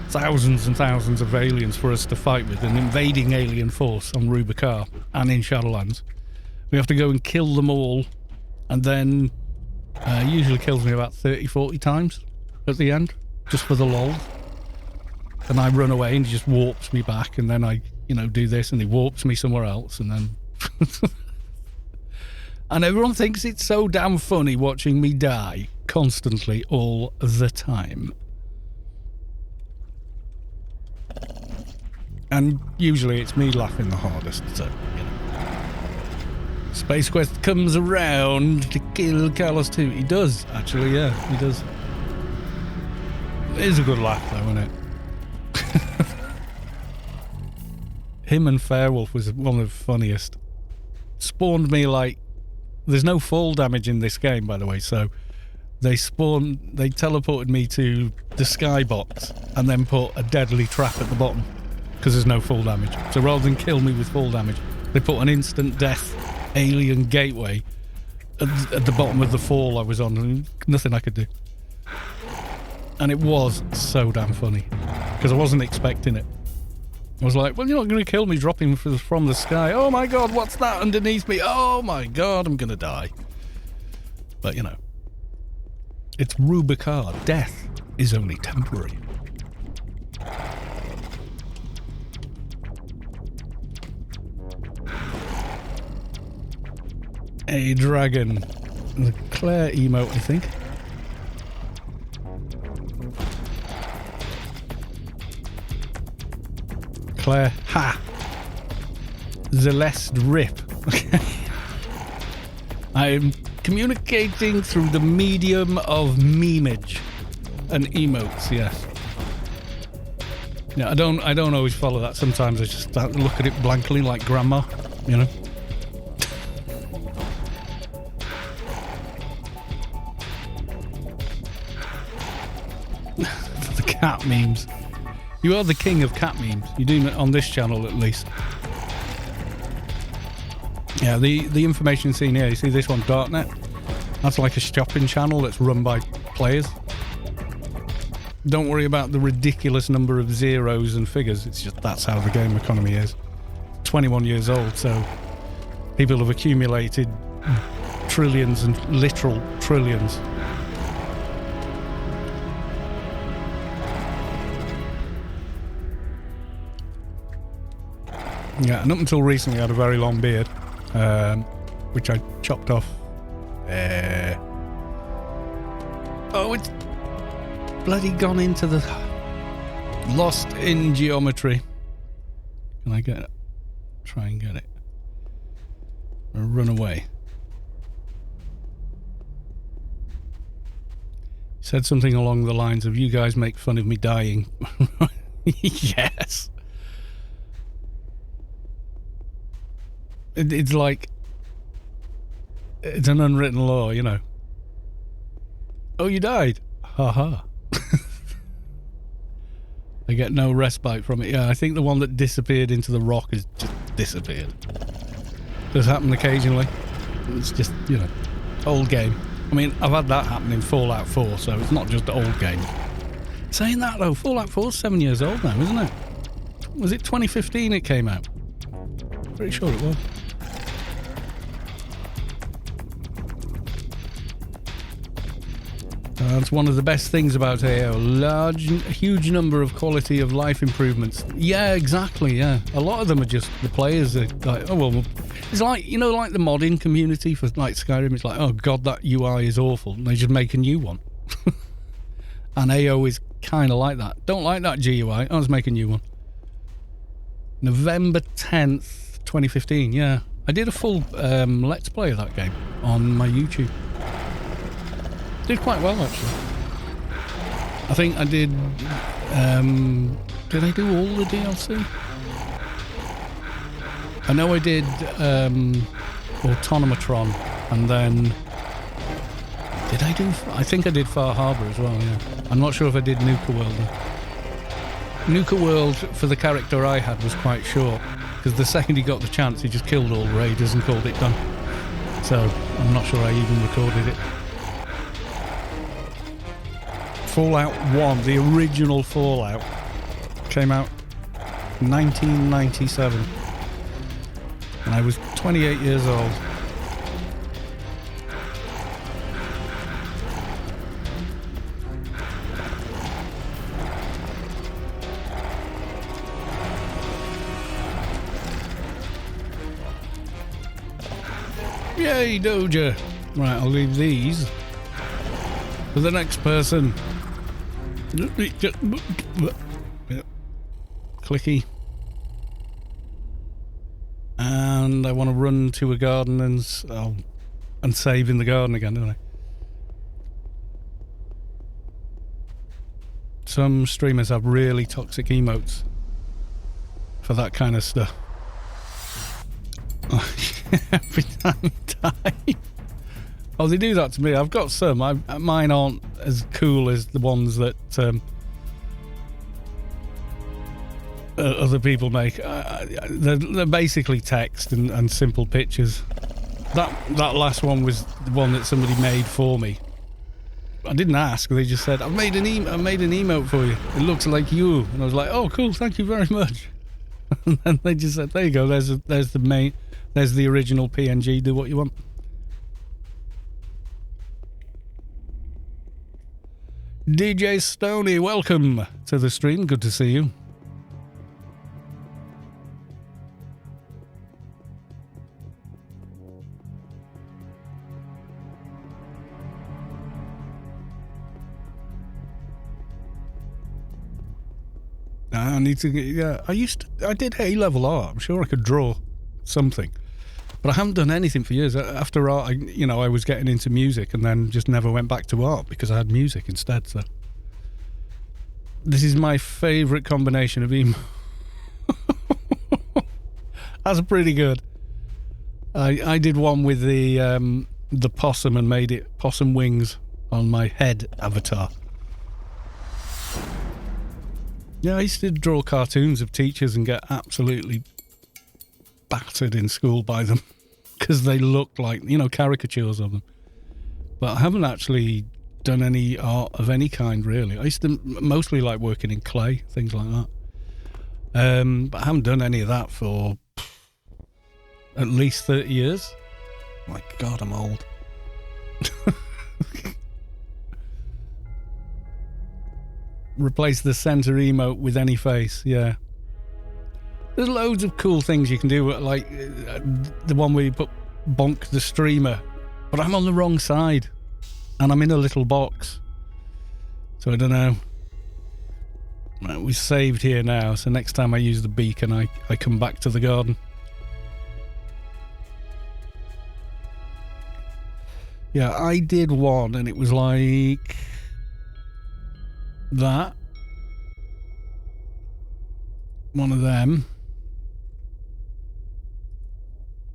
thousands and thousands of aliens for us to fight with, an invading alien force on Rubicon and in Shadowlands. We have to go and kill them all, and then usually kills me about 30-40 times at the end, just for the lol. And I run away and he just warps me back, and then I, you know, do this and he warps me somewhere else, and then and everyone thinks it's so damn funny watching me die constantly all the time. And usually it's me laughing the hardest, so, you know. Space Quest comes around to kill Carlos too. He does, actually, yeah, he does. It is a good laugh though, isn't it? Him and Fairwolf was one of the funniest. Spawned me like... There's no fall damage in this game, by the way, so they teleported me to the skybox and then put a deadly trap at the bottom because there's no fall damage. So rather than kill me with fall damage, they put an instant death alien gateway at the bottom of the fall I was on, and nothing I could do. And it was so damn funny because I wasn't expecting it. I was like, well, you're not going to kill me dropping from the sky. Oh my god, what's that underneath me? Oh my god, I'm going to die. But, you know, it's Rubicon. Death is only temporary. A dragon. The Claire emote, I think. Claire, ha! Celeste Rip. Okay. I am communicating through the medium of memeage and emotes, yes. Yeah, I don't always follow that. Sometimes I just look at it blankly like grandma, you know. The cat memes. You are the king of cat memes. You do it on this channel, at least. Yeah, the information seen here, you see this one, Darknet? That's like a shopping channel that's run by players. Don't worry about the ridiculous number of zeros and figures. It's just that's how the game economy is. 21 years old, so people have accumulated trillions and literal trillions. Yeah, and up until recently I had a very long beard, which I chopped off. Oh, it's bloody gone into the... Lost in geometry. Can I get it? Try and get it. Run away. Said something along the lines of, you guys make fun of me dying. Yes. It's like, it's an unwritten law, you know. Oh, you died? Ha. I get no respite from it. Yeah, I think the one that disappeared into the rock has just disappeared. Does happen occasionally. It's just, you know, old game. I mean, I've had that happen in Fallout 4, so it's not just old game. Saying that though, Fallout 4's 7 years old now, isn't it? Was it 2015 it came out? Pretty sure it was. That's one of the best things about AO. A huge number of quality of life improvements. Yeah, exactly, yeah. A lot of them are just the players are like, oh, well, it's like, you know, like the modding community for like Skyrim. It's like, oh, God, that UI is awful. And they just make a new one. And AO is kind of like that. Don't like that GUI. I'll just make a new one. November 10th, 2015, yeah. I did a full Let's Play of that game on my YouTube. Did quite well, actually. I think I did... did I do all the DLC? I know I did Autonomatron, and then... Did I do... I think I did Far Harbor as well, yeah. I'm not sure if I did Nuka World. Nuka World, for the character I had, was quite short, because the second he got the chance, he just killed all the raiders and called it done. So, I'm not sure I even recorded it. Fallout 1, the original Fallout, came out in 1997. And I was 28 years old. Yay, Doja! Right, I'll leave these for the next person. Clicky. And I want to run to a garden and save in the garden again, don't I? Some streamers have really toxic emotes for that kind of stuff. Every time you die. Oh, they do that to me. I've got some. Mine aren't as cool as the ones that other people make. They're basically text and simple pictures. That last one was the one that somebody made for me. I didn't ask. They just said, "I've made an emote for you. It looks like you." And I was like, "Oh, cool. Thank you very much." And then they just said, "There you go. There's the original PNG. Do what you want." DJ Stoney, welcome to the stream. Good to see you. I need to get, yeah, I did A-level art. I'm sure I could draw something. But I haven't done anything for years. After art, I was getting into music and then just never went back to art because I had music instead. So this is my favourite combination of emo. That's pretty good. I did one with the possum and made it possum wings on my head avatar. Yeah, I used to draw cartoons of teachers and get absolutely battered in school by them because they looked like, caricatures of them. But I haven't actually done any art of any kind, really. I used to mostly like working in clay, things like that. But I haven't done any of that for at least 30 years. My God, I'm old. Replace the center emote with any face, yeah. There's loads of cool things you can do, like the one where you put bonk the streamer, but I'm on the wrong side and I'm in a little box, so I don't know. Right, we're saved here now, so next time I use the beacon I come back to the garden. Yeah, I did one and it was like that. One of them.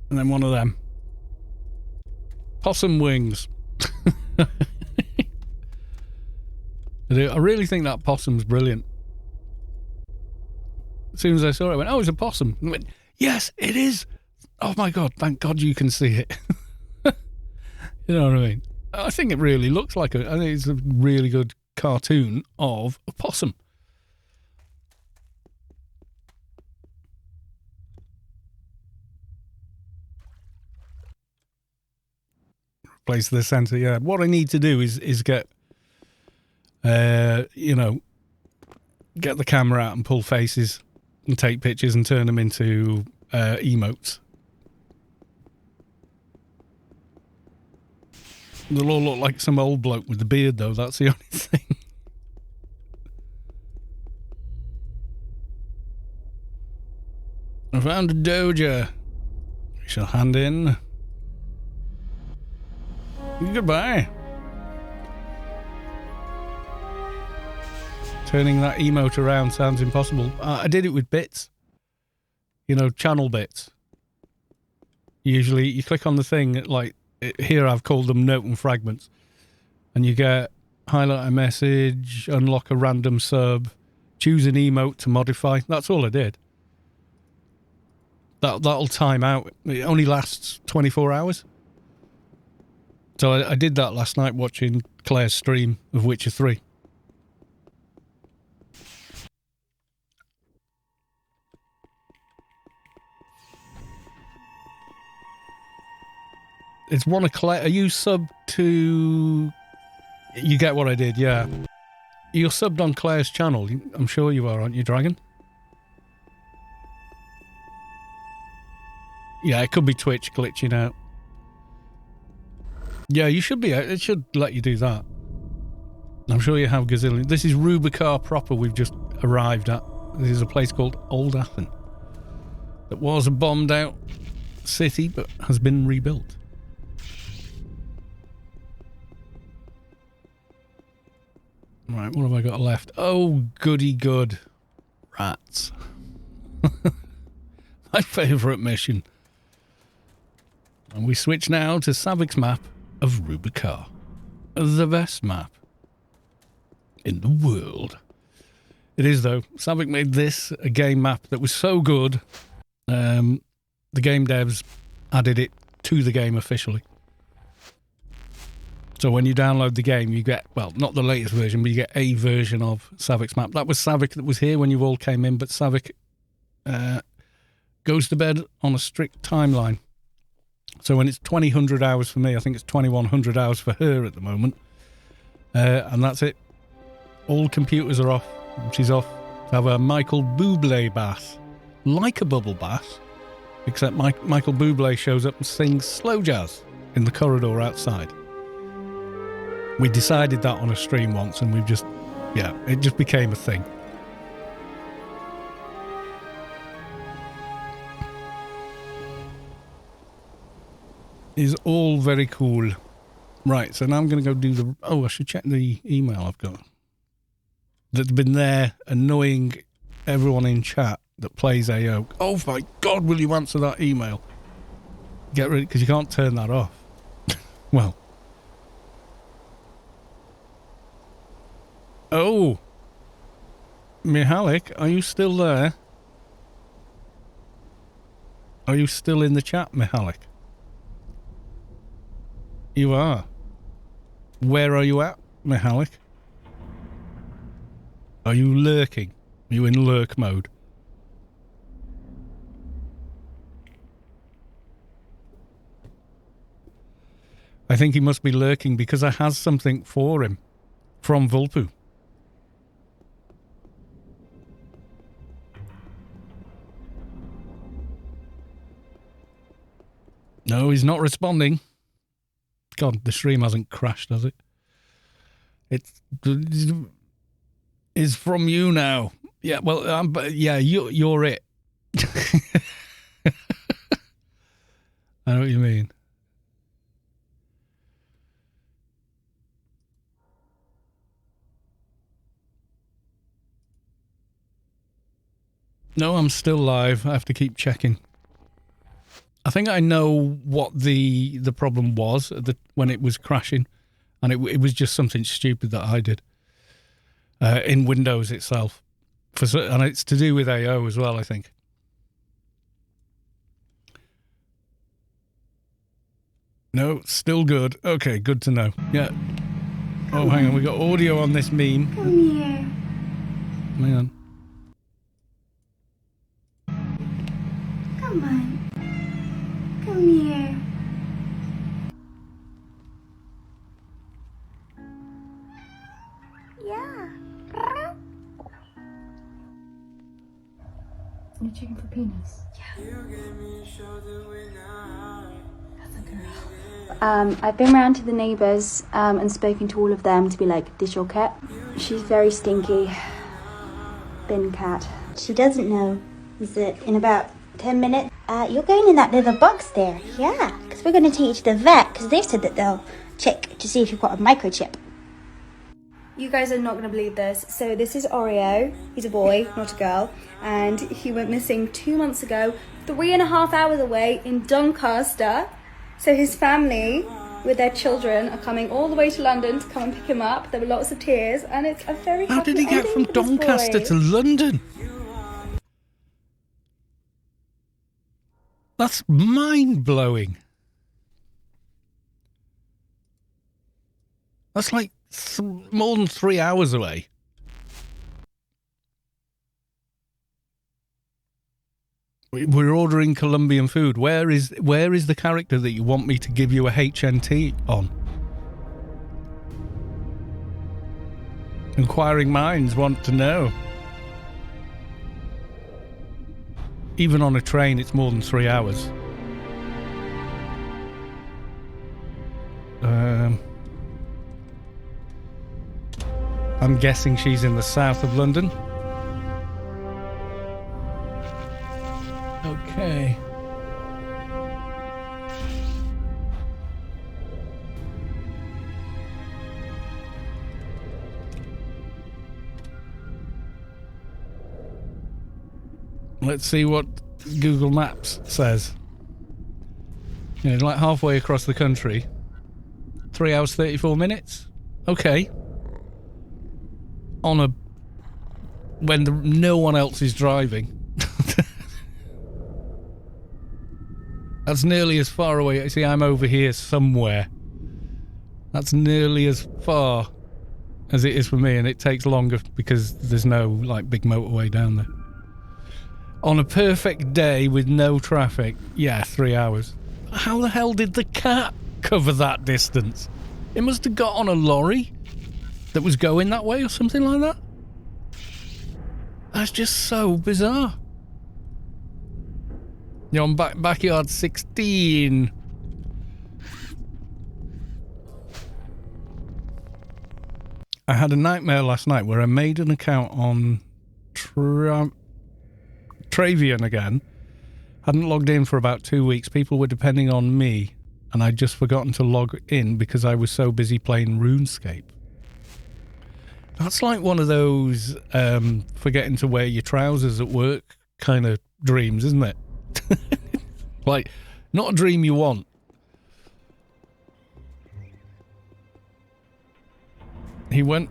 And then one of them. Possum wings. I really think that possum's brilliant. As soon as I saw it, I went, oh, it's a possum. I went, yes, it is. Oh my God, thank God you can see it. You know what I mean? I think it really looks like I think it's a really good cartoon of a possum. Place the center, yeah. What I need to do is get, you know, get the camera out and pull faces and take pictures and turn them into emotes. They'll all look like some old bloke with the beard, though. That's the only thing. I found a Doja. We shall hand in. Goodbye. Turning that emote around sounds impossible. I did it with bits. You know, channel bits. Usually you click on the thing, like here I've called them note and fragments. And you get highlight a message, unlock a random sub, choose an emote to modify. That's all I did. That'll time out. It only lasts 24 hours. So I did that last night watching Claire's stream of Witcher 3. It's one of Claire. Are you subbed to... You get what I did, yeah. You're subbed on Claire's channel. I'm sure you are, aren't you, Dragon? Yeah, it could be Twitch glitching out. Yeah, you should be. It should let you do that. I'm sure you have gazillion. This is Rubicar proper we've just arrived at. This is a place called Old Athen. That was a bombed out city, but has been rebuilt. Right, what have I got left? Oh, goody good. Rats. My favourite mission. And we switch now to Savik's map of Rubicar. The best map in the world. It is, though. Savik made this a game map that was so good, the game devs added it to the game officially. So when you download the game, you get, well, not the latest version, but you get a version of Savik's map. That was Savik that was here when you all came in, but Savik goes to bed on a strict timeline. So when it's 2000 hours for me, I think it's 2100 hours for her at the moment. And that's it. All computers are off. She's off to have a Michael Bublé bath. Like a bubble bath. Except Michael Bublé shows up and sings slow jazz in the corridor outside. We decided that on a stream once and we've just, yeah, it just became a thing. Is all very cool. Right, so now I'm going to go do the... Oh, I should check the email I've got. That's been there annoying everyone in chat that plays AO. Oh my God, will you answer that email? Get rid, because you can't turn that off. Well. Oh. Mihalik, are you still there? Are you still in the chat, Mihalik? You are. Where are you at, Mihalik? Are you lurking? Are you in lurk mode? I think he must be lurking because I has something for him from Vulpu. No, he's not responding. God, the stream hasn't crashed, has it? It's from you now. Yeah, well, yeah, you're it. I know what you mean. No, I'm still live. I have to keep checking. I think I know what the problem was when it was crashing, and it was just something stupid that I did in Windows itself, and it's to do with AO as well, I think. No, still good. Okay, good to know. Yeah. Oh, hang on, we got audio on this meme. Come here. Hang on. Come on. Come here. Yeah. You're checking for penis? Yeah. That's a girl. I've been round to the neighbours and spoken to all of them to be like, this your cat? She's very stinky. Bin cat. She doesn't know is that in about 10 minutes, you're going in that little box there. Yeah, because we're going to take you to the vet because they've said that they'll check to see if you've got a microchip. You guys are not going to believe this. So this is Oreo. He's a boy, not a girl. And he went missing 2 months ago, 3.5 hours away in Doncaster. So his family, with their children, are coming all the way to London to come and pick him up. There were lots of tears, and it's a very How happy did he get ending from for this Doncaster boy. to London? That's mind-blowing. That's like more than 3 hours away. We're ordering Colombian food. Where is the character that you want me to give you a HNT on? Inquiring minds want to know. Even on a train, it's more than 3 hours. I'm guessing she's in the south of London. Okay. Let's see what Google Maps says. You know, like halfway across the country. 3 hours, 34 minutes. Okay. When no one else is driving. That's nearly as far away. See, I'm over here somewhere. That's nearly as far as it is for me, and it takes longer because there's no, like, big motorway down there. On a perfect day with no traffic, yeah, 3 hours. How the hell did the cat cover that distance? It must have got on a lorry that was going that way or something like that. That's just so bizarre. You're on backyard 16. I had a nightmare last night where I made an account on Travian again. Hadn't logged in for about 2 weeks. People were depending on me, and I'd just forgotten to log in because I was so busy playing RuneScape. That's like one of those forgetting to wear your trousers at work kind of dreams, isn't it? Like, not a dream you want. He went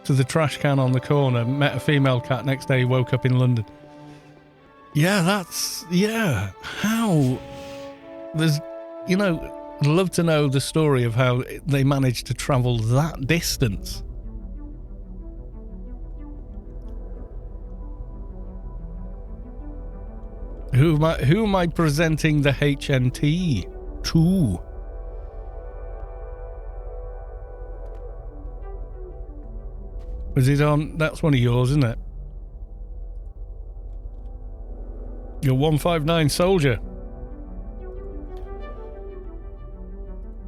to the trash can on the corner, met a female cat. Next day he woke up in London. Yeah, how? There's, you know, I'd love to know the story of how they managed to travel that distance. Who am I presenting the HNT to? Was it on? That's one of yours, isn't it? You're 159 soldier.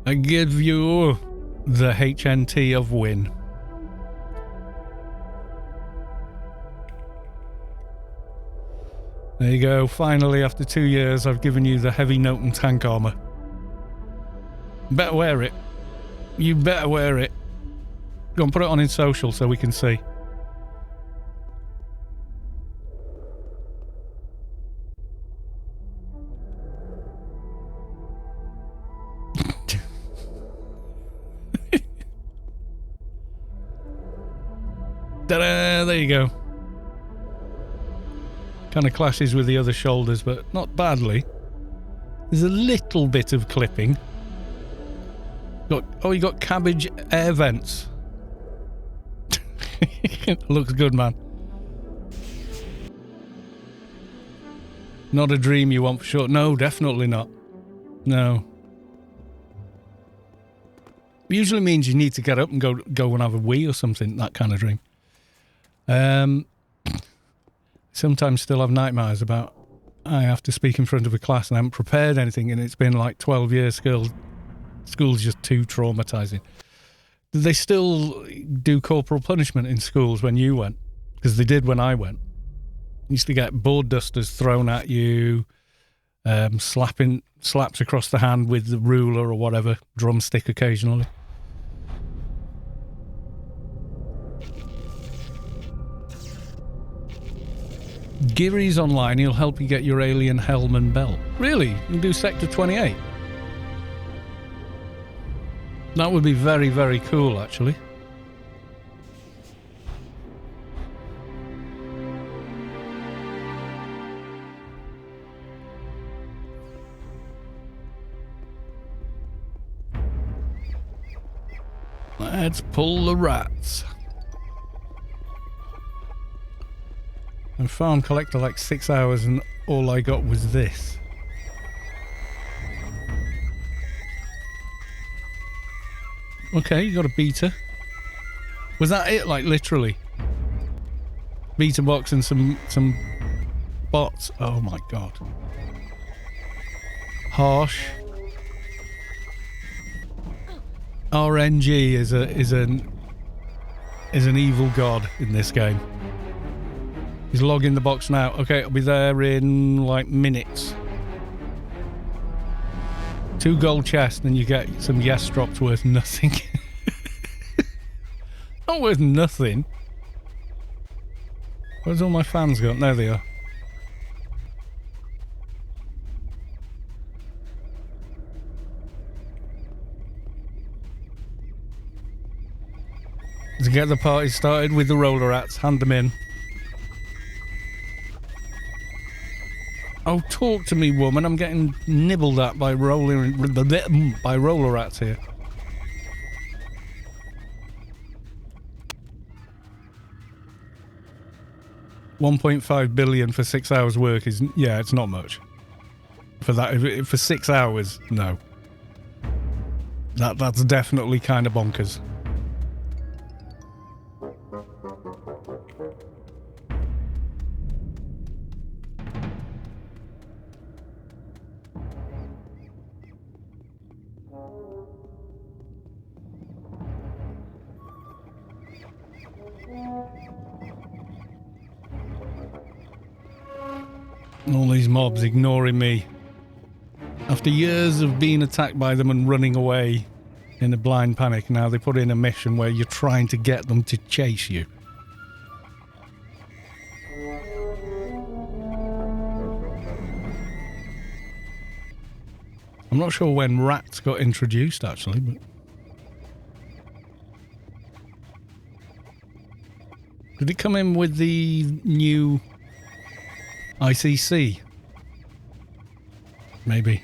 I give you the HNT of win. There you go. Finally, after 2 years, I've given you the heavy note and tank armor. Better wear it. You better wear it. Go and put it on in social so we can see. Ta-da! There you go. Kind of clashes with the other shoulders, but not badly. There's a little bit of clipping. You got cabbage air vents. Looks good, man. Not a dream you want for sure. No, definitely not. No. Usually means you need to get up and go and have a wee or something. That kind of dream. Sometimes still have nightmares about I have to speak in front of a class and I haven't prepared anything, and it's been like 12 years. School's just too traumatizing. Do they still do corporal punishment in schools when you went? Because they did when I went. You used to get board dusters thrown at you, slaps across the hand with the ruler or whatever, drumstick occasionally. Giri's online. He'll help you get your alien helm and belt. Really? You can do Sector 28? That would be very, very cool, actually. Let's pull the rats. I farm collector like 6 hours and all I got was this. Okay, you got a beta. Was that it? Like literally? Beta box and some bots. Oh my god. Harsh. RNG is an evil god in this game. He's logging the box now. Okay, it'll be there in like minutes. 2 gold chests and you get some yes drops worth nothing. Not worth nothing. Where's all my fans gone? There they are. To get the party started with the roller rats, hand them in. Oh, talk to me, woman. I'm getting nibbled at by roller rats here. $1.5 billion for 6 hours work is, yeah, it's not much. For that, for 6 hours, no. That's definitely kind of bonkers. All these mobs ignoring me. After years of being attacked by them and running away in a blind panic, now they put in a mission where you're trying to get them to chase you. I'm not sure when rats got introduced, actually, but... Did it come in with the new ICC? Maybe.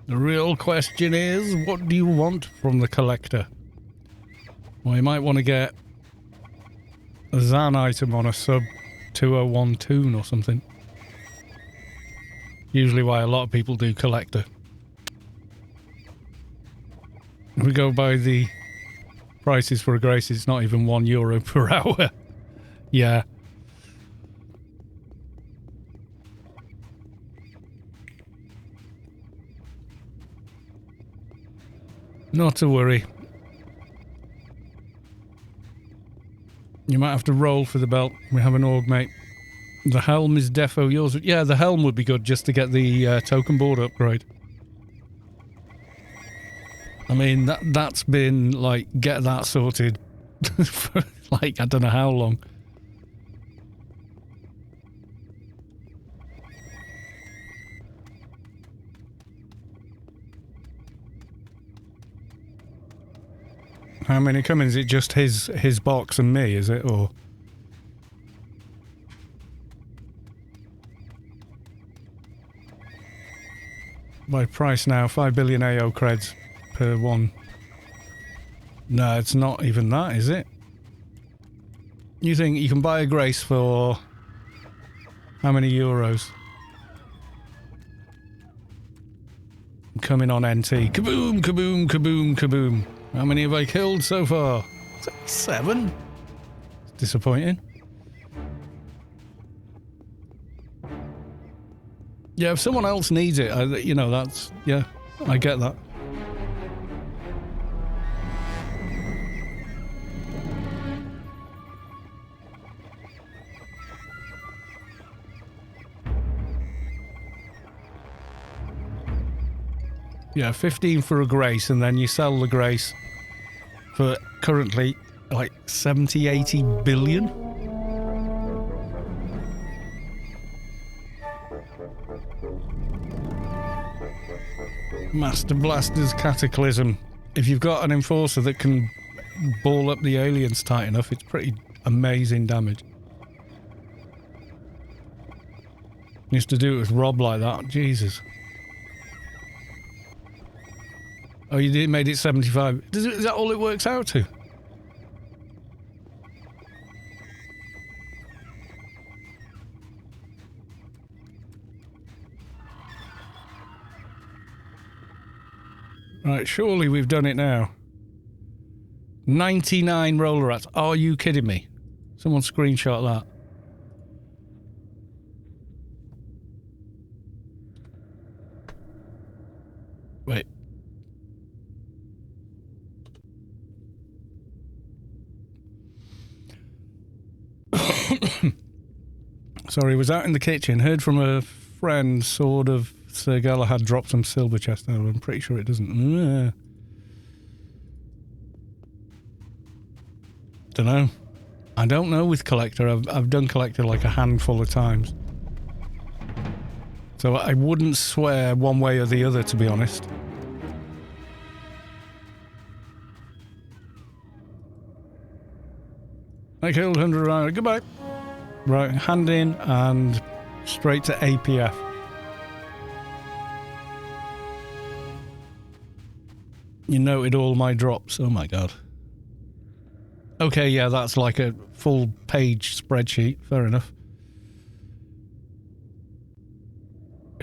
The real question is, what do you want from the collector? Well, you might want to get a Zan item on a sub 201 tune or something. Usually why a lot of people do collector. If we go by the prices for a grace, it's not even €1 per hour. Yeah. Not to worry. You might have to roll for the belt. We have an org, mate. The helm is defo yours. Yeah, the helm would be good just to get the token board upgrade. I mean, that's been, like, get that sorted for, like, I don't know how long. How many come in? Is it just his box and me, is it? Or... By price now, 5 billion AO creds per one. No, it's not even that, is it? You think you can buy a Grace for... how many euros? I'm coming on NT. Kaboom, kaboom, kaboom, kaboom. How many have I killed so far? 7? It's disappointing. Yeah, if someone else needs it, you know, that's... yeah, I get that. Yeah, 15 for a Grace, and then you sell the Grace for currently like 70, 80 billion. Master Blaster's Cataclysm. If you've got an Enforcer that can ball up the aliens tight enough, it's pretty amazing damage. Used to do it with Rob like that. Jesus. Oh, you did made it 75. Is that all it works out to? Right, surely we've done it now. 99 roller rats. Are you kidding me? Someone screenshot that. Wait. Sorry, was out in the kitchen, heard from a friend, Sword of Sir Galahad dropped some silver chest. Oh, I'm pretty sure it doesn't. Don't know. I don't know with Collector. I've done Collector like a handful of times. So I wouldn't swear one way or the other, to be honest. I killed 100 round. Goodbye. Right, hand in and straight to APF. You noted all my drops. Oh my god. Okay, yeah, that's like a full page spreadsheet. Fair enough.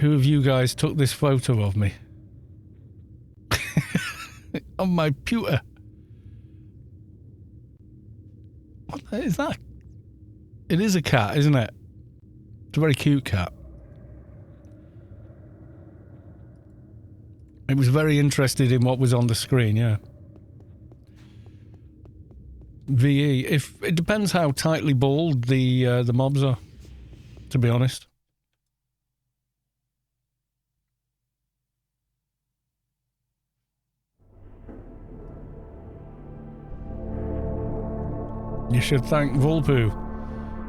Who of you guys took this photo of me? On my pewter. What is that? It is a cat, isn't it? It's a very cute cat. It was very interested in what was on the screen, yeah. VE. If it depends how tightly balled the mobs are, to be honest. You should thank Vulpu.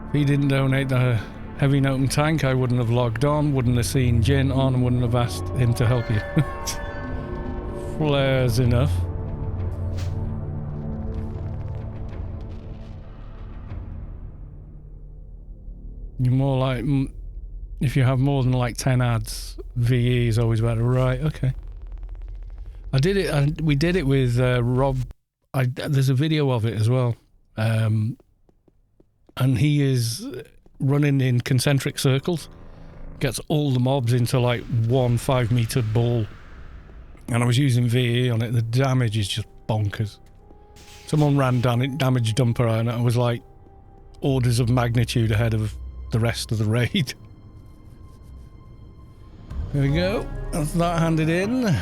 If he didn't donate the heavy note tank, I wouldn't have logged on, wouldn't have seen Jin on, and wouldn't have asked him to help you. Flares enough. You're more like... if you have more than like 10 ads, VE is always better. Right, okay. I did it, we did it with Rob. There's a video of it as well. And he is running in concentric circles, gets all the mobs into like 1 5-meter ball, and I was using VE on it. The damage is just bonkers. Someone ran down it, damage dumper, and I was like orders of magnitude ahead of the rest of the raid. There we go. That's that handed in.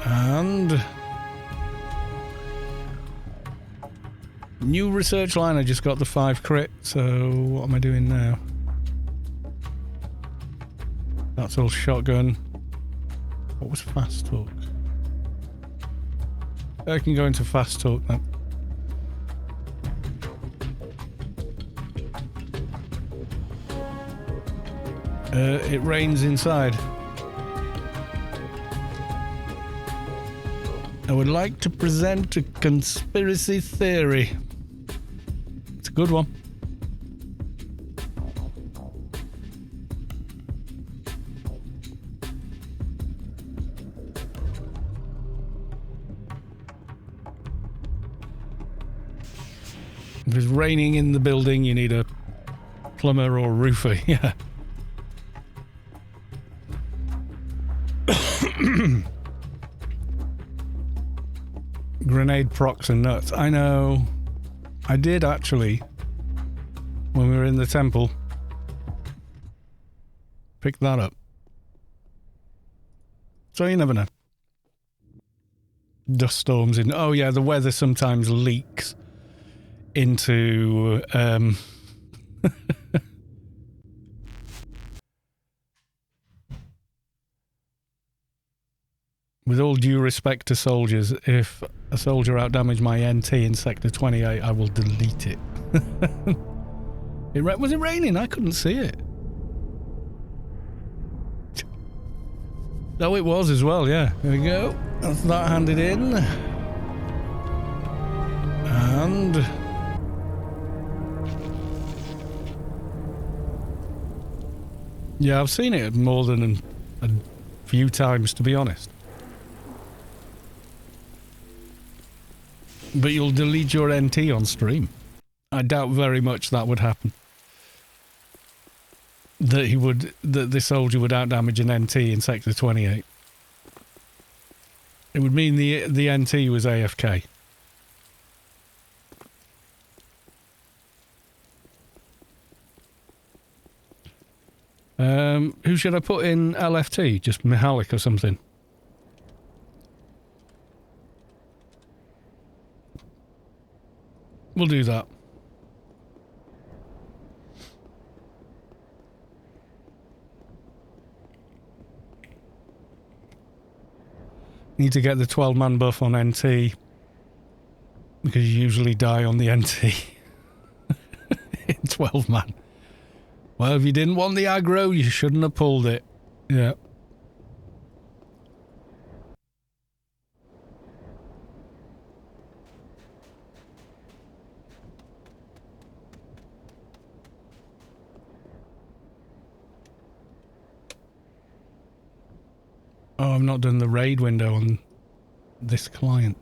And new research line, I just got the 5 crit, so what am I doing now? That's all shotgun. What was fast talk? I can go into fast talk now. It rains inside. I would like to present a conspiracy theory. It's a good one. If it's raining in the building, you need a plumber or roofer, yeah. Grenade procs and nuts. I know. I did actually, when we were in the temple, pick that up. So you never know. Dust storms in. Oh yeah, the weather sometimes leaks into with all due respect to soldiers, if a soldier outdamaged my NT in Sector 28, I will delete it. Was it raining? I couldn't see it. Oh, it was as well, yeah. There we go. That's that handed in. And... yeah, I've seen it more than a few times, to be honest. But you'll delete your NT on stream. I doubt very much that would happen. That this soldier would outdamage an NT in Sector 28. It would mean the NT was AFK. Who should I put in LFT? Just Mihalik or something? We'll do that. Need to get the 12-man buff on NT because you usually die on the NT in 12-man. Well, if you didn't want the aggro, you shouldn't have pulled it. Yeah. Oh, I've not done the raid window on this client.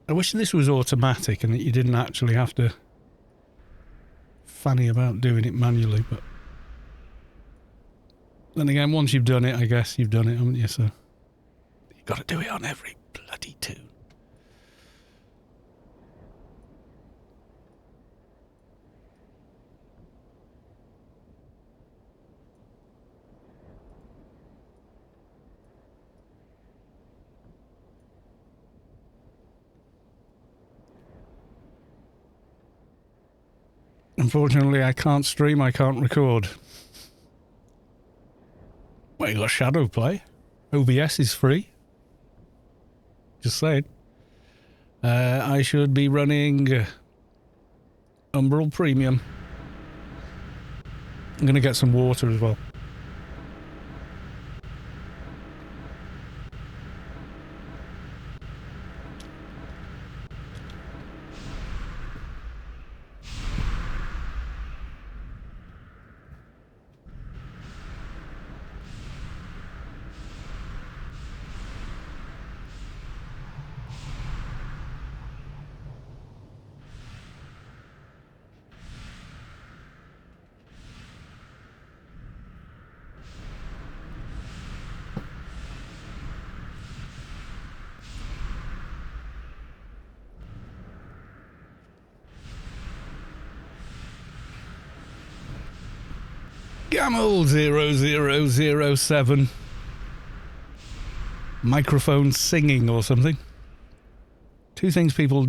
I wish this was automatic and that you didn't actually have to fanny about doing it manually, but then again, once you've done it, I guess you've done it, haven't you? So you've got to do it on every bloody tune. Unfortunately, I can't stream, I can't record. Well, you got Shadow Play. OBS is free. Just saying. I should be running Umbral Premium. I'm going to get some water as well. Camel 0007. Microphone singing or something. Two things people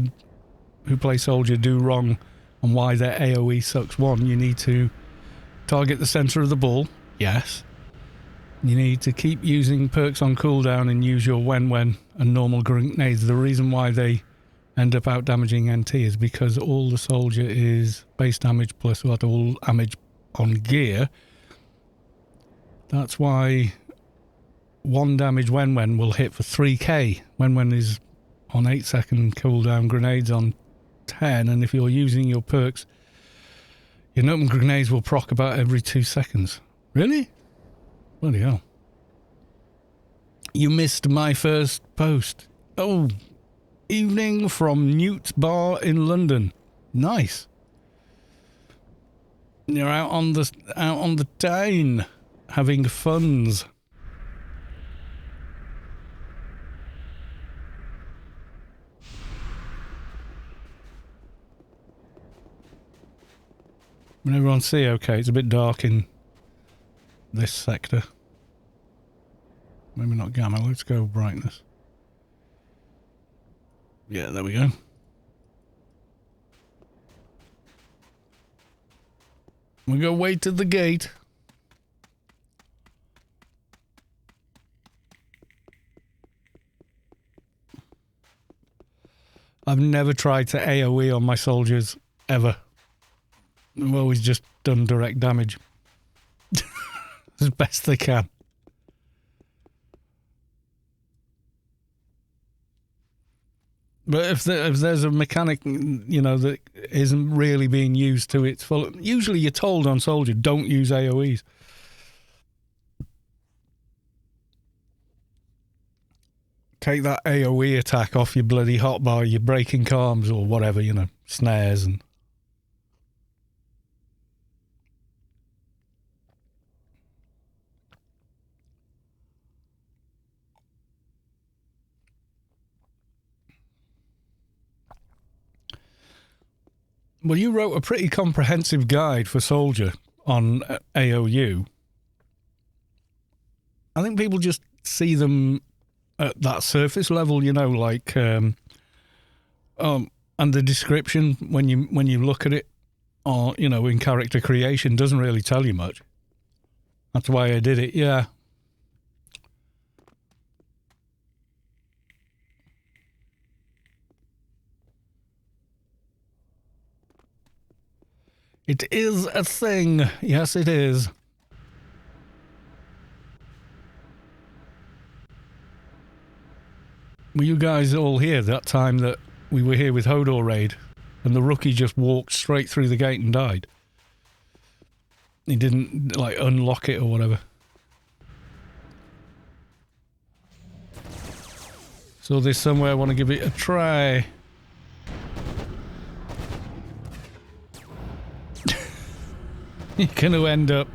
who play soldier do wrong and why their AoE sucks. One, you need to target the centre of the ball. Yes. You need to keep using perks on cooldown and use your when and normal grenades. The reason why they end up out damaging NT is because all the soldier is base damage plus what, all damage on gear. That's why 1 damage when will hit for 3k. When is on 8-second cooldown, grenades on 10, and if you're using your perks, your open grenades will proc about every 2 seconds. Really? Bloody hell. You missed my first post. Oh, evening from Newt Bar in London. Nice. You're out on the town having funs. Can everyone see okay? It's a bit dark in this sector. Maybe not gamma. Let's go brightness. Yeah, there we go. We go wait at the gate. I've never tried to AoE on my soldiers, ever. I've always just done direct damage. As best they can. But if there's a mechanic, you know, that isn't really being used to its full... Usually you're told on soldier, don't use AoEs. Take that AoE attack off your bloody hotbar, your breaking arms or whatever, you know, snares and... Well, you wrote a pretty comprehensive guide for Soldier on AOU. I think people just see them at that surface level, you know, like, and the description when you look at it, or you know, in character creation, doesn't really tell you much. That's why I did it. Yeah. It is a thing. Yes, it is. Were you guys all here that time that we were here with Hodor Raid and the rookie just walked straight through the gate and died? He didn't, like, unlock it or whatever. So there's somewhere I want to give it a try. You're going to end up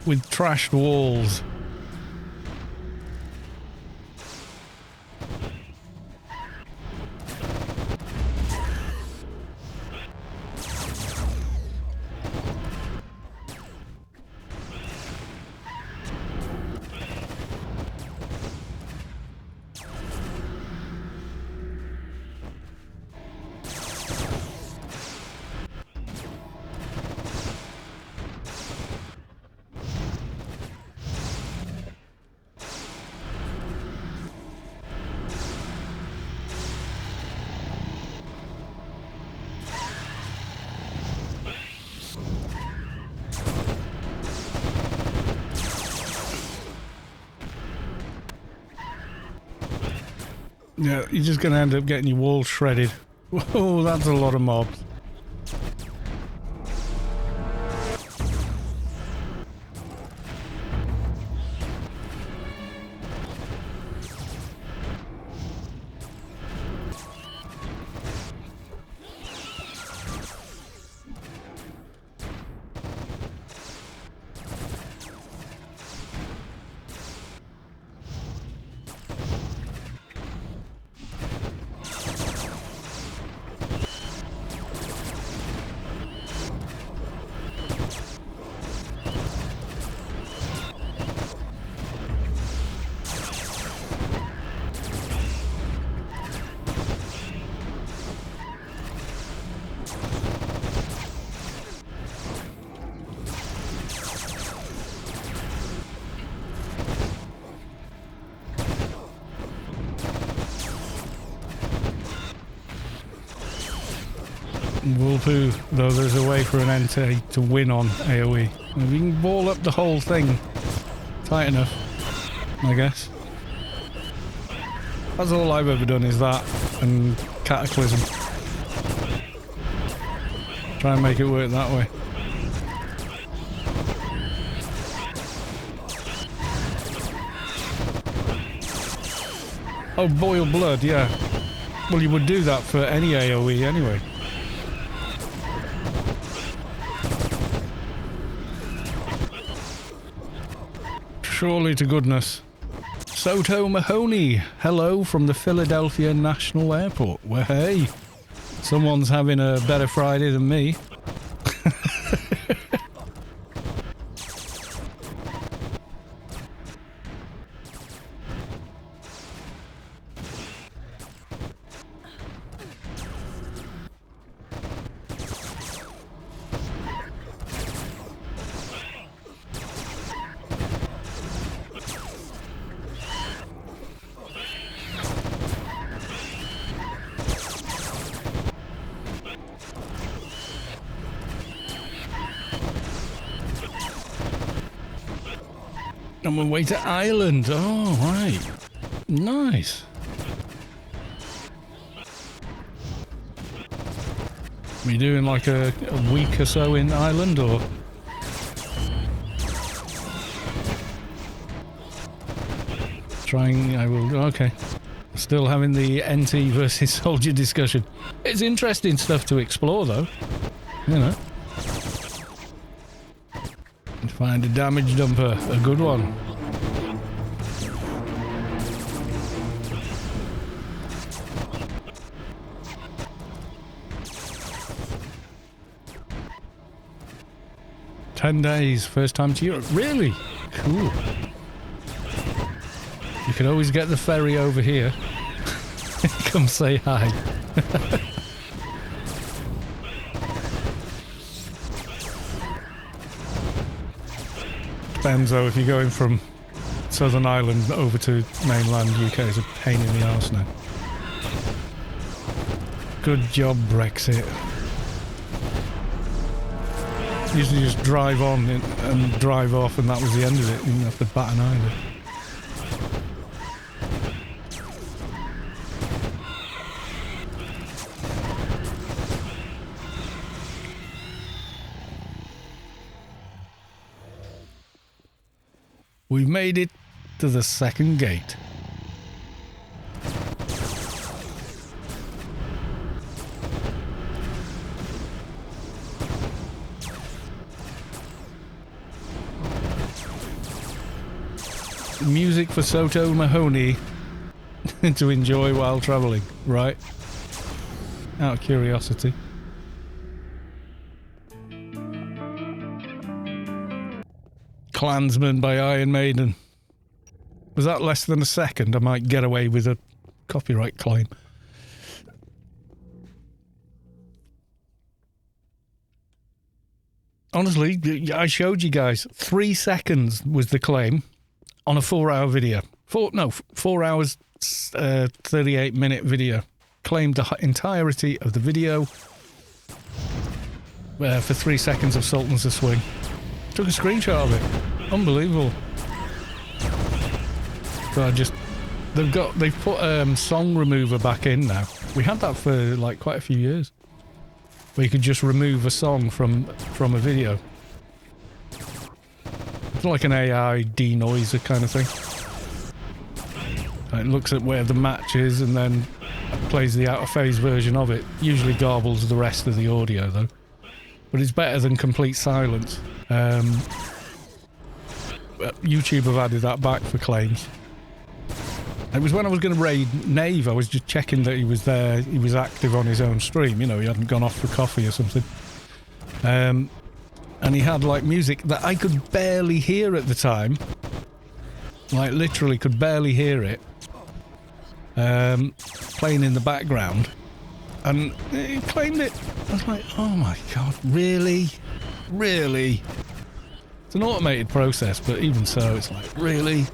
with trashed walls. Yeah, you're just going to end up getting your walls shredded. Whoa, that's a lot of mobs. Vulpu, though there's a way for an NT to win on AoE. If you can ball up the whole thing tight enough, I guess. That's all I've ever done is that and Cataclysm. Try and make it work that way. Oh, boil blood, yeah. Well, you would do that for any AoE anyway. Surely to goodness. Soto Mahoney, hello from the Philadelphia National Airport. Well, hey, someone's having a better Friday than me. On my way to Ireland. Oh, right. Nice. Are you doing like a week or so in Ireland, or? Trying, I will, okay. Still having the NT versus soldier discussion. It's interesting stuff to explore though, you know. Find a damage dumper, a good one. "10 days, first time to Europe." Really? Cool. You can always get the ferry over here. Come say hi. Depends though, if you're going from Southern Ireland over to mainland UK, it's a pain in the arse now. Good job, Brexit. Used to just drive on and drive off, and that was the end of it. You didn't have to bat an eyelid. We've made it to the second gate. Music for Soto Mahoney to enjoy while travelling, right? Out of curiosity. Klansman by Iron Maiden. Was that less than a second? I might get away with a copyright claim. Honestly, I showed you guys 3 seconds was the claim on a 4-hour video. 4 hours, 38-minute video. Claimed the entirety of the video for 3 seconds of Sultans of Swing. Took a screenshot of it. Unbelievable. So they've put song remover back in now. We had that for like quite a few years, where you could just remove a song from a video. It's like an AI denoiser kind of thing. It looks at where the match is and then plays the out of phase version of it. Usually garbles the rest of the audio though. But it's better than complete silence. YouTube have added that back for claims. It was when I was going to raid Nave, I was just checking that he was there, he was active on his own stream, you know, he hadn't gone off for coffee or something. And he had like music that I could barely hear at the time. Like literally could barely hear it. Playing in the background. And he claimed it. I was like, oh my god, really? Really? It's an automated process, but even so, it's like, really?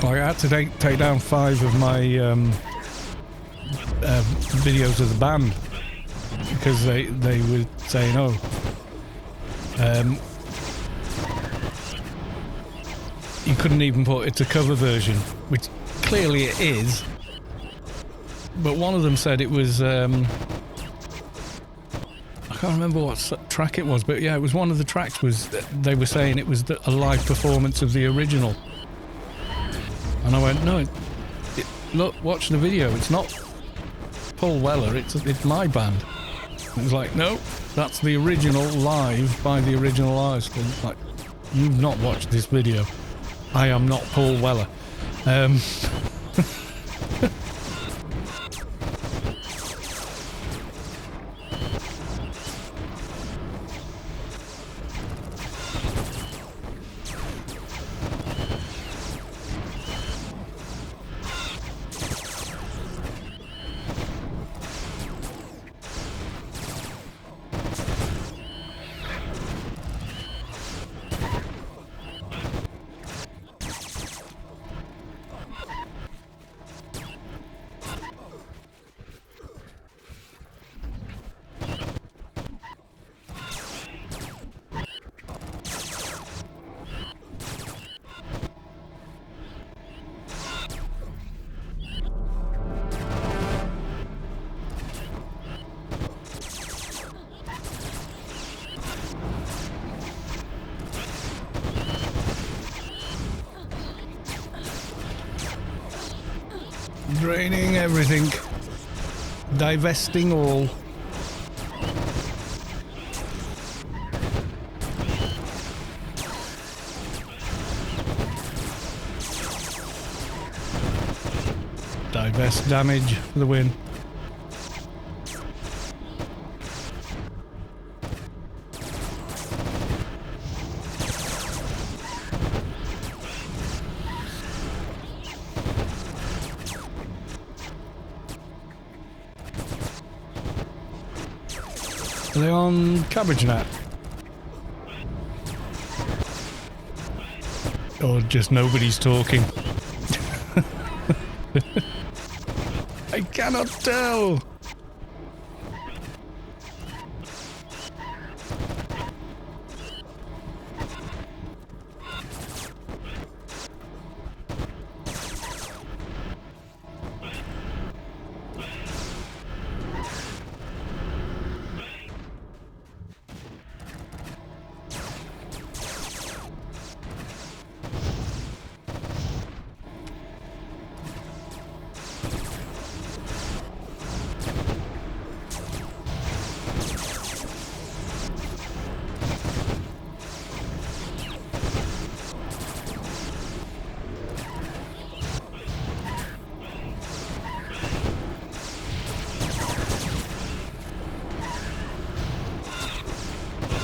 I had to take down 5 of my videos of the band because they were saying, oh, you couldn't even put it's a cover version, which clearly it is. But one of them said it was, I can't remember what track it was, but yeah, it was one of the tracks was, they were saying it was a live performance of the original. And I went, no, look, watch the video, it's not Paul Weller, it's my band. It was like, no, that's the original live by the original artist. And like, you've not watched this video. I am not Paul Weller. Draining everything. Divesting all. Divest damage for the win. Are they on Cabbage Nut? Or just nobody's talking? I cannot tell!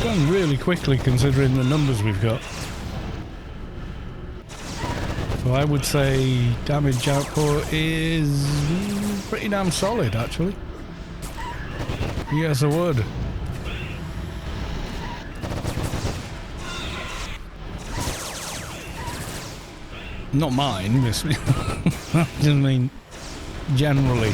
Gone really quickly considering the numbers we've got. So I would say damage output is pretty damn solid actually. Yes, I would. Not mine, this I just mean generally.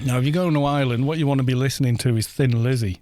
Now, if you go to Ireland, what you want to be listening to is Thin Lizzy.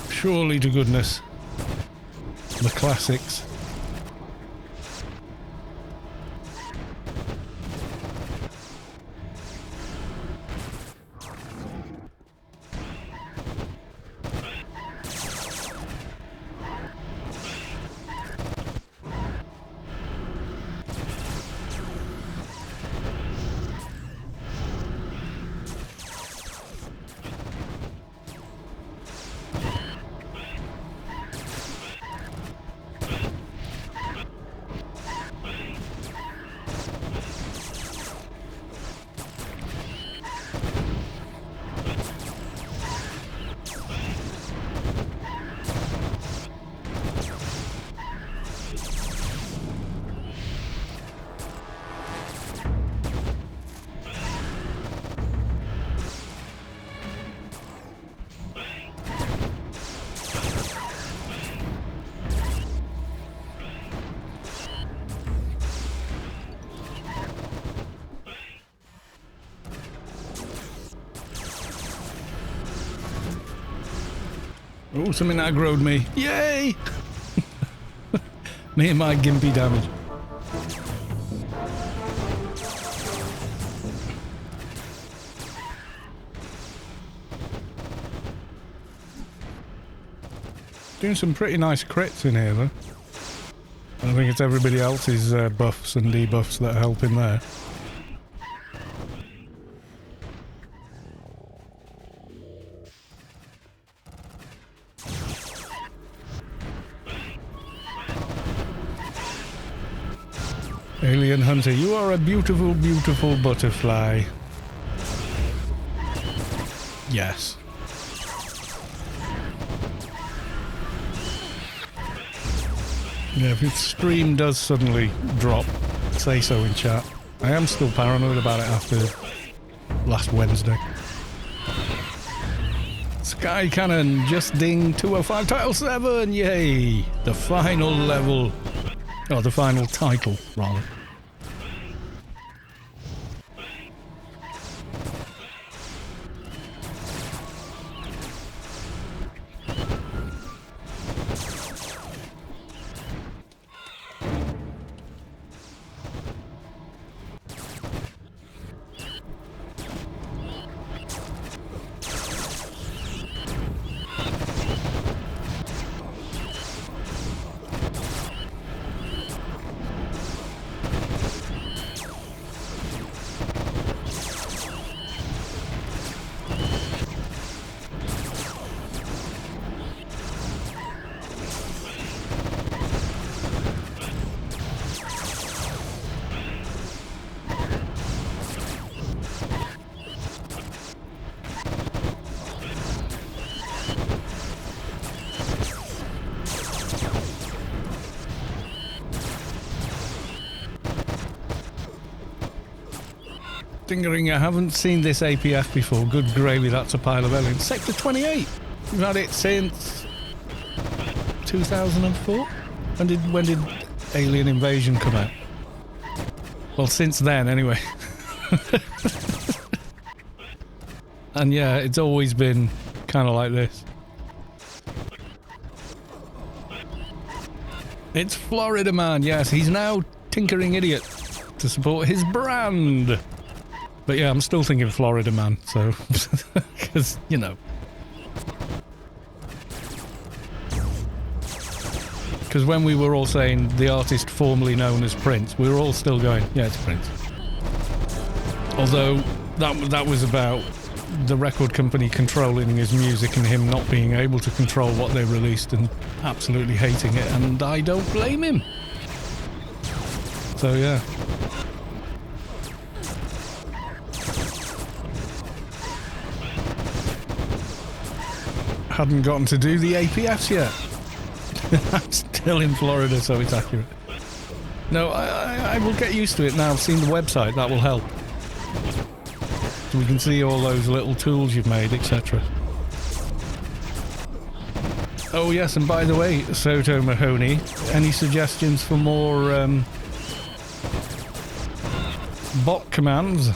Surely to goodness, the classics. Oh, something aggroed me. Yay! Me and my gimpy damage. Doing some pretty nice crits in here, though. I think it's everybody else's buffs and debuffs that are helping there. Alien Hunter, you are a beautiful, beautiful butterfly. Yes. Yeah, if your stream does suddenly drop, say so in chat. I am still paranoid about it after last Wednesday. Sky Cannon, just ding 205 title 7, yay! The final level. Oh, the final title, rather. Dingering, I haven't seen this APF before. Good gravy, that's a pile of aliens. Sector 28! We've had it since 2004? When did Alien Invasion come out? Well, since then, anyway. And yeah, it's always been kind of like this. It's Florida Man, yes, he's now Tinkering Idiot to support his brand. But yeah, I'm still thinking Florida Man, so... Because, you know. Because when we were all saying the artist formerly known as Prince, we were all still going, yeah, it's Prince. Although, that was about the record company controlling his music and him not being able to control what they released and absolutely hating it, and I don't blame him. So yeah. Hadn't gotten to do the APFs yet. I'm still in Florida, so it's accurate. No, I will get used to it now. I've seen the website, that will help. So we can see all those little tools you've made, etc. Oh yes, and by the way, Soto Mahoney, any suggestions for more bot commands?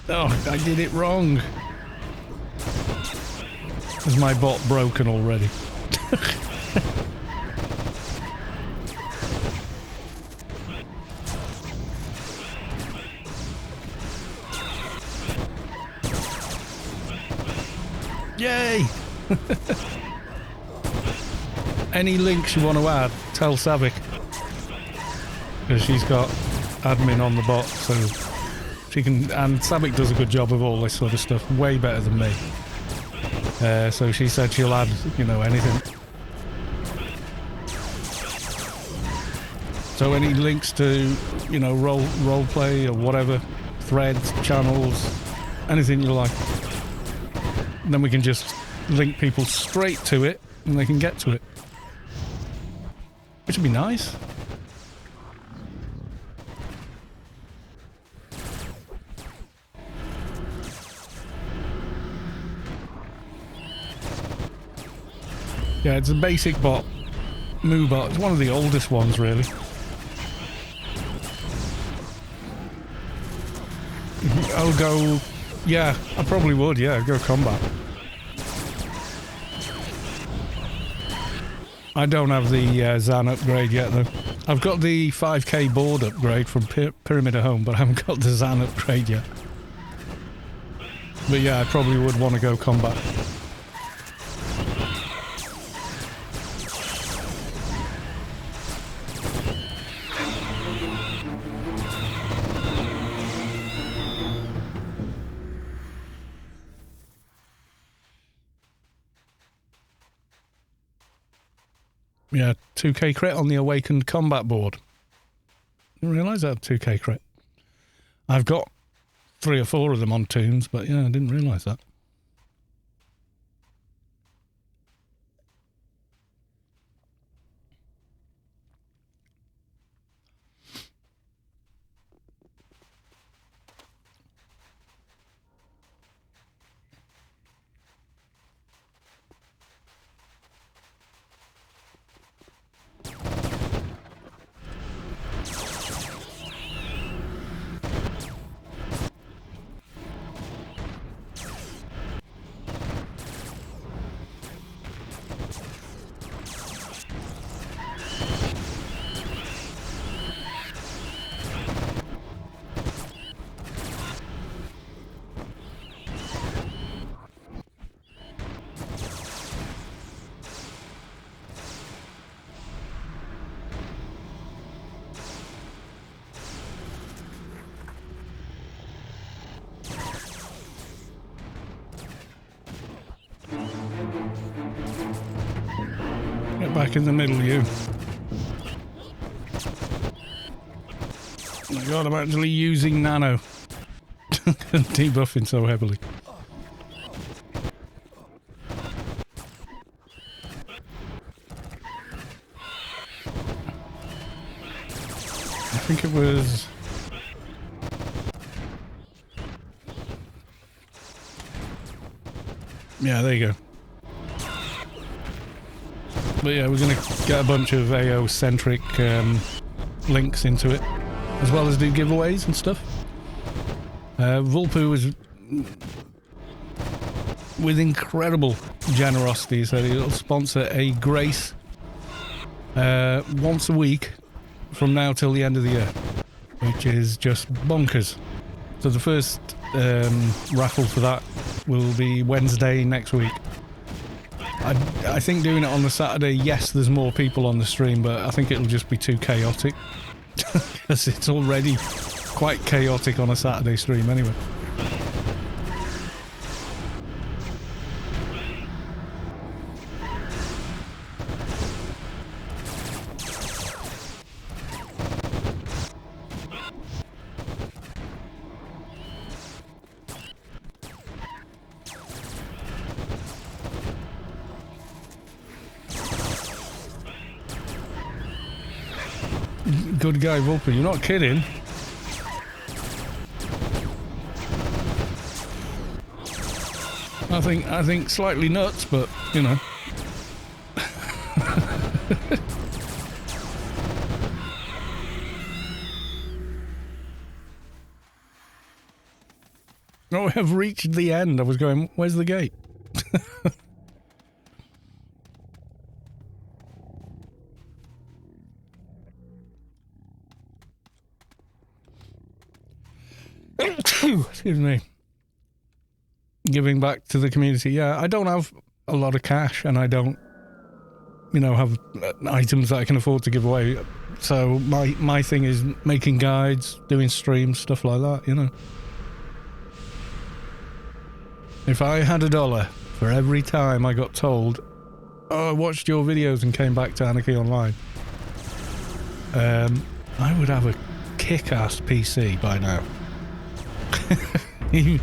Oh, I did it wrong. Is my bot broken already? Yay! Any links you want to add, tell Savick. Because she's got admin on the bot, so she can... And Savick does a good job of all this sort of stuff, way better than me. So she said she'll add, you know, anything. So any links to, you know, role play or whatever, threads, channels, anything you like. And then we can just link people straight to it and they can get to it. Which would be nice. Yeah, it's a basic bot. MooBot. It's one of the oldest ones, really. I'll go... Yeah, I probably would, yeah. Go combat. I don't have the Zan upgrade yet, though. I've got the 5k board upgrade from Pyramid of Home, but I haven't got the Zan upgrade yet. But yeah, I probably would want to go combat. Yeah, 2k crit on the Awakened Combat board. Didn't realise I had 2k crit. I've got 3 or 4 of them on tombs, but yeah, I didn't realise that. Get back in the middle, you. Oh my god, I'm actually using nano. Debuffing so heavily. I think it was... Yeah, there you go. But yeah, we're going to get a bunch of AO-centric links into it, as well as do giveaways and stuff. Vulpu was, with incredible generosity, said he'll sponsor a Grace once a week from now till the end of the year, which is just bonkers. So the first raffle for that will be Wednesday next week. I think doing it on the Saturday, yes, there's more people on the stream, but I think it'll just be too chaotic. Because it's already quite chaotic on a Saturday stream anyway. Good guy, Vulpu. You're not kidding. I think slightly nuts, but you know. Oh, we have reached the end. I was going, where's the gate? Excuse me. Giving back to the community. Yeah, I don't have a lot of cash, and I don't, you know, have items that I can afford to give away. So my thing is making guides, doing streams, stuff like that, you know. If I had $1 for every time I got told, oh, I watched your videos and came back to Anarchy Online, I would have a kick-ass PC by now. You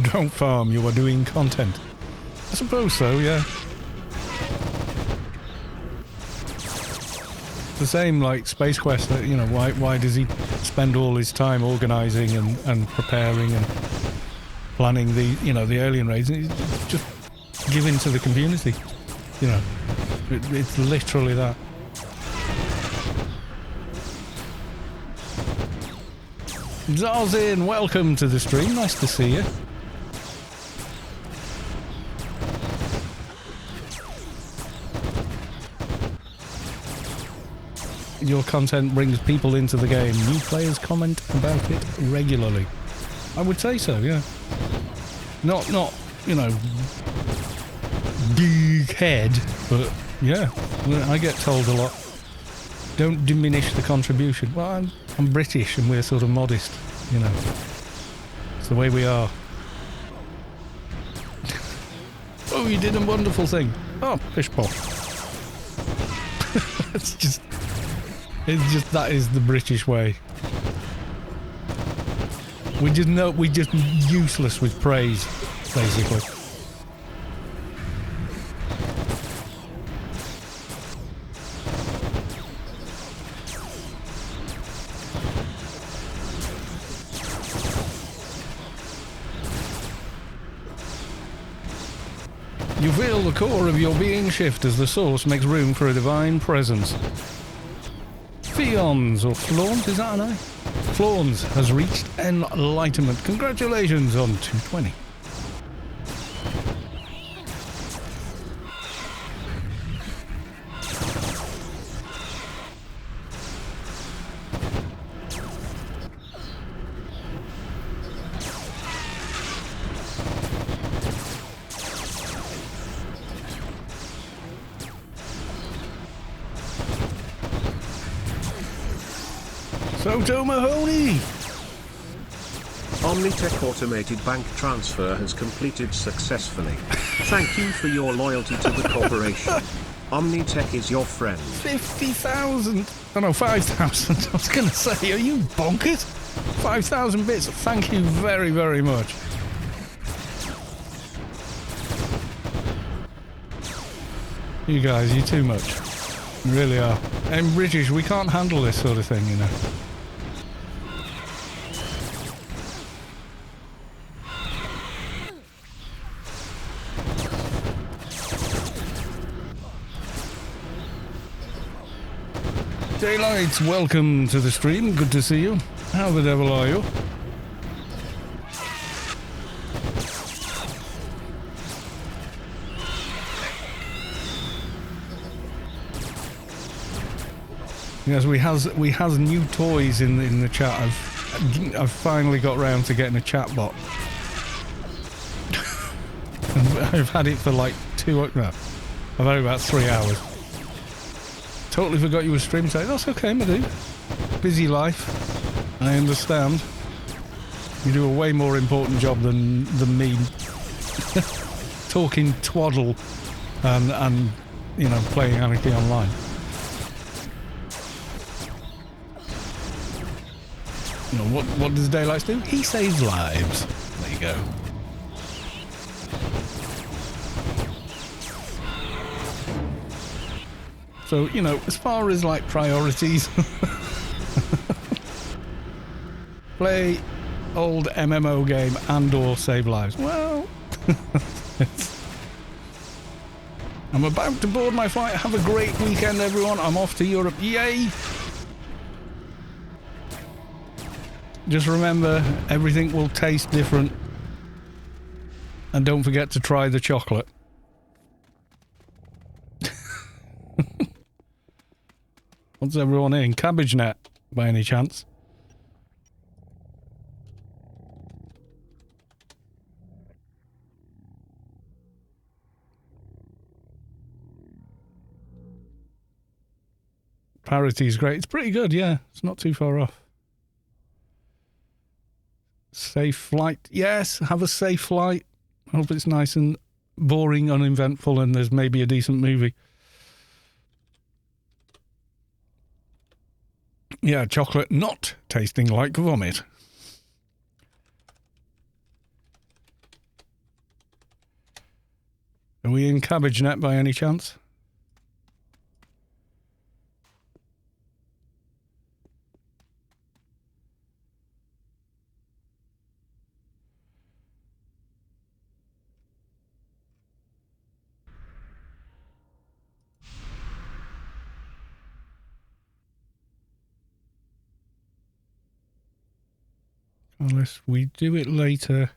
don't farm, you are doing content. I suppose so, yeah. The same like Space Quest, you know, why does he spend all his time organising and preparing and planning the, you know, the alien raids? It's just giving to the community. You know, it's literally that. Zarzin, welcome to the stream. Nice to see you. Your content brings people into the game. New players comment about it regularly. I would say so, yeah. Not, you know, big head, but yeah, I get told a lot. Don't diminish the contribution. Well, I'm British and we're sort of modest, you know. It's the way we are. Oh, you did a wonderful thing. Oh, pish posh. It's just that is the British way. We're just useless with praise, basically. You feel the core of your being shift as the source makes room for a divine presence. Fions, or Flauns, is that an I? Flauns has reached enlightenment. Congratulations on 220. Soto Mahoney! Omnitech automated bank transfer has completed successfully. Thank you for your loyalty to the corporation. Omnitech is your friend. 50,000! Oh no, 5,000. I was going to say, are you bonkers? 5,000 bits. Thank you very, very much. You guys, you're too much. You really are. And British, we can't handle this sort of thing, you know. Daylight, welcome to the stream. Good to see you. How the devil are you? Yes, we has new toys in the chat. I've finally got round to getting a chat bot. I've had it for like I've had it about 3 hours. Totally forgot you were streaming today. That's okay, my dude. Busy life. I understand. You do a way more important job than me talking twaddle and you know, playing Anarchy online. You know, what does Daylight do? He saves lives. There you go. So, you know, as far as like priorities, play old MMO game and or save lives. Well, I'm about to board my flight. Have a great weekend, everyone. I'm off to Europe. Yay! Just remember, everything will taste different. And don't forget to try the chocolate. What's everyone in? Cabbage net, by any chance? Parity is great. It's pretty good, yeah. It's not too far off. Safe flight. Yes, have a safe flight. Hope it's nice and boring, uneventful, and there's maybe a decent movie. Yeah, chocolate not tasting like vomit. Are we in Cabbage Net by any chance? Unless we do it later,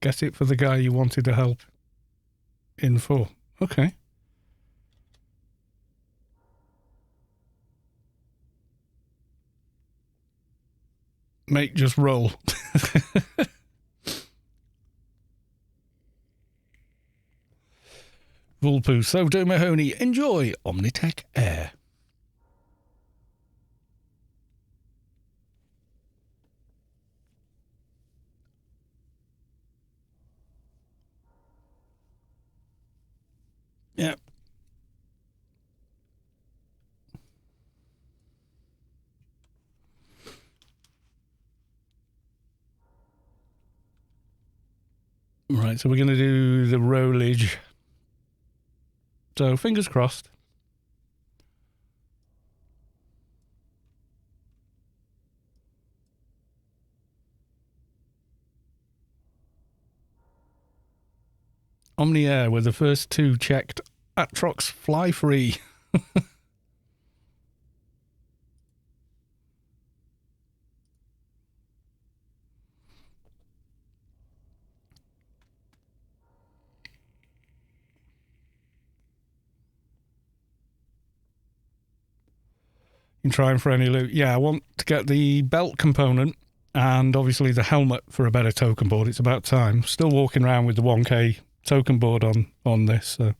get it for the guy you wanted to help in for. Okay. Mate, just roll. Vulpu, Soto Mahoney, enjoy Omnitech Air. Yeah. Right, so we're going to do the rollage. So, fingers crossed. Omni Air were the first two checked. Atrox fly free. Trying for any loot. Yeah, I want to get the belt component and obviously the helmet for a better token board. It's about time. Still walking around with the 1k token board on this. So.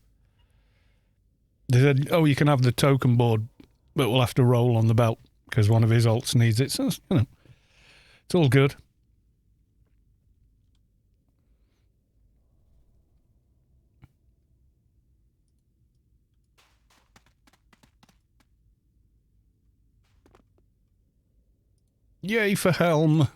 They said, oh, you can have the token board, but we'll have to roll on the belt because one of his alts needs it. So, you know, it's all good. Yay for Helm.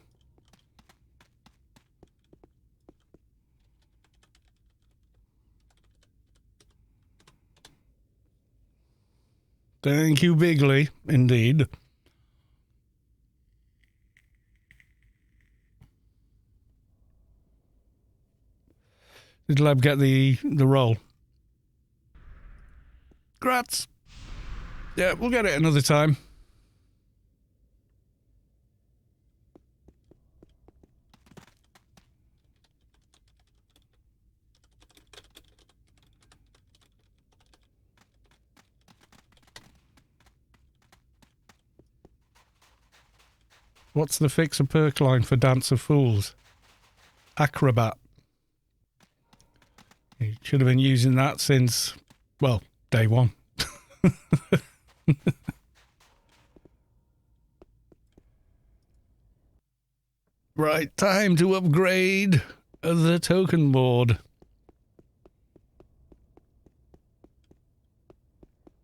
Thank you, Bigly. Indeed. Did Lab get the roll? Grats. Yeah, we'll get it another time. What's the fix a perk line for Dance of Fools? Acrobat. You should have been using that since, well, day one. Right, time to upgrade the token board.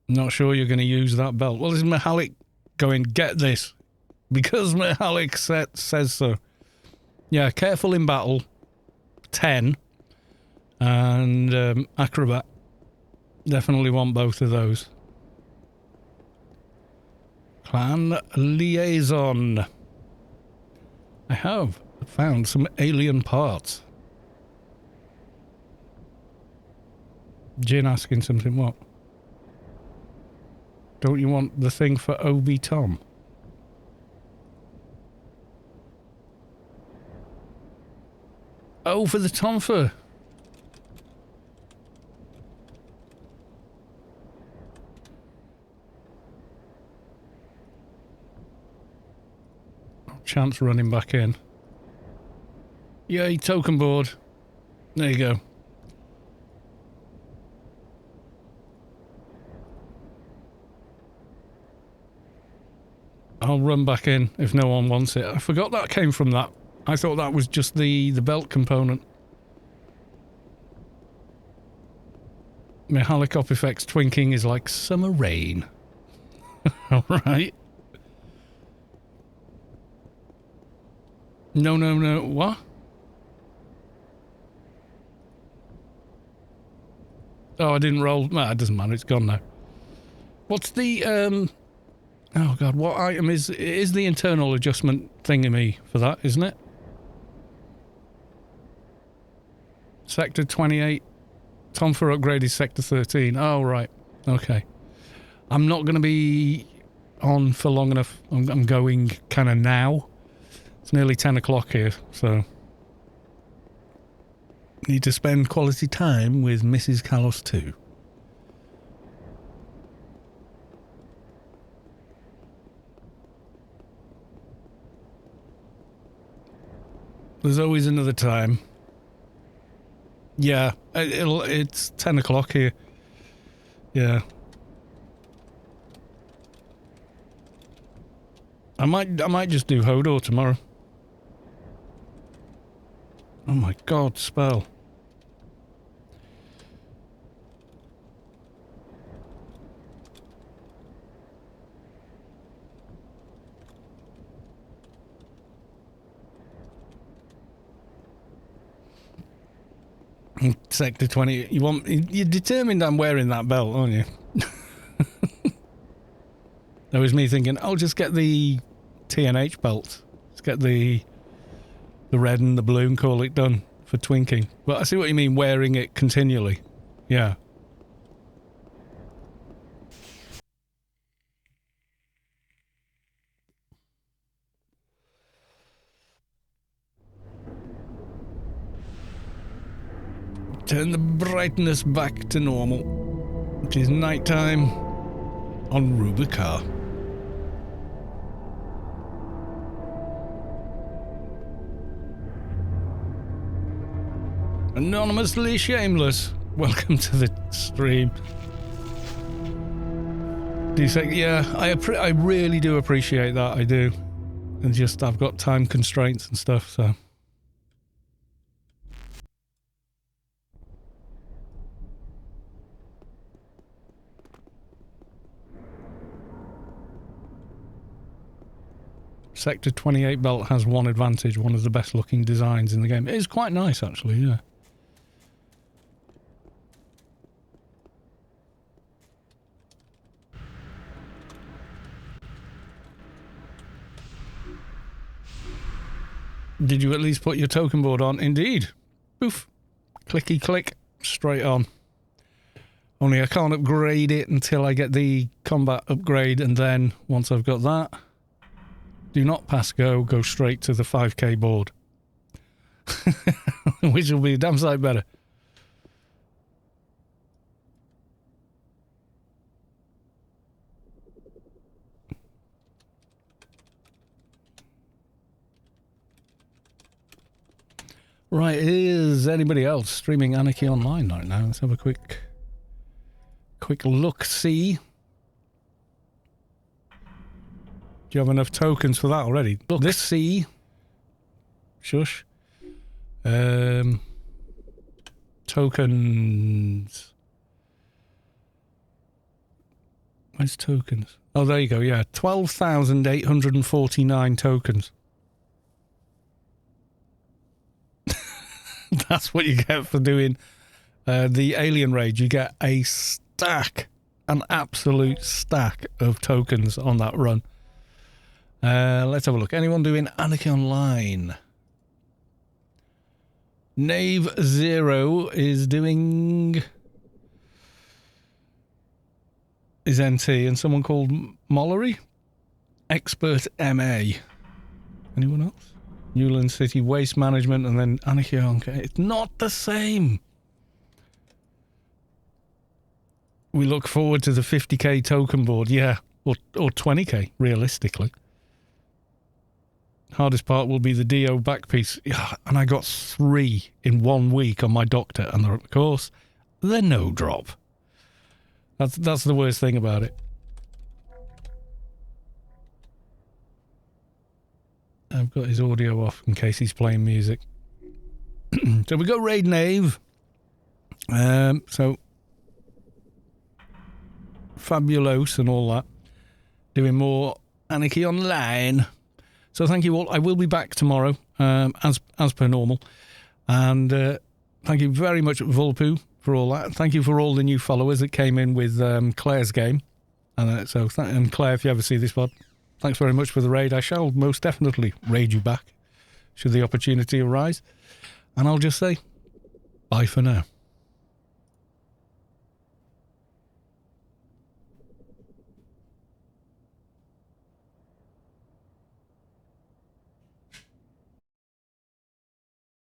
Not sure you're going to use that belt. Well, is Mihalik going, get this? Because Mihalik says so. Yeah, careful in battle. 10. And Acrobat. Definitely want both of those. Clan Liaison. I have found some alien parts. Jin asking something, what? Don't you want the thing for Obi Tom? Oh, for the Tomfer. Chance running back in. Yay, token board. There you go. I'll run back in if no one wants it. I forgot that came from that. I thought that was just the belt component. Mihalik Op Effects twinking is like summer rain. Alright. No. What? Oh, I didn't roll. Nah, it doesn't matter. It's gone now. What's the, oh god, what item is the internal adjustment thingy for that, isn't it? Sector 28. Tom for upgrade is Sector 13. Oh, right. Okay. I'm not going to be on for long enough. I'm going kind of now. It's nearly 10 o'clock here, so need to spend quality time with Mrs. Callos too. There's always another time. Yeah, it's 10 o'clock here. Yeah. I might just do Hodor tomorrow. Oh my god, spell. Sector 20. You're determined I'm wearing that belt, aren't you? That was me thinking, I'll just get the TNH belt. Let's get the red and the blue and call it done for twinking. But I see what you mean, wearing it continually. Yeah. Turn the brightness back to normal. It is nighttime on Rubicon. Anonymously shameless. Welcome to the stream. Do you think? Yeah, I really do appreciate that. I do. And just I've got time constraints and stuff, so. Sector 28 belt has one advantage, one of the best looking designs in the game. It is quite nice actually, yeah. Did you at least put your token board on? Indeed. Poof. Clicky click. Straight on. Only I can't upgrade it until I get the combat upgrade, and then once I've got that, do not pass go, go straight to the 5k board. Which will be a damn sight better. Right, is anybody else streaming Anarchy online right now? Let's have a quick look-see. Do you have enough tokens for that already? Look, this see. Shush. Tokens. Where's tokens? Oh, there you go, yeah. 12,849 tokens. That's what you get for doing the Alien Raid. You get a stack, an absolute stack of tokens on that run. Let's have a look. Anyone doing Anarchy Online? Knave Zero is doing... is NT, and someone called Mollery? Expert MA. Anyone else? Newland City Waste Management, and then Anarchy Online. It's not the same. We look forward to the 50k token board, yeah, or 20k, realistically. Hardest part will be the DO back piece. Yeah, and I got 3 in 1 week on my doctor, and of course, they're no drop. That's the worst thing about it. I've got his audio off in case he's playing music. So we got Raid Knave. So Fabulos and all that. Doing more Anarchy Online. So thank you all. I will be back tomorrow, as per normal. And thank you very much, Vulpu, for all that. Thank you for all the new followers that came in with ClairesGame. And and Claire, if you ever see this pod, thanks very much for the raid. I shall most definitely raid you back, should the opportunity arise. And I'll just say, bye for now.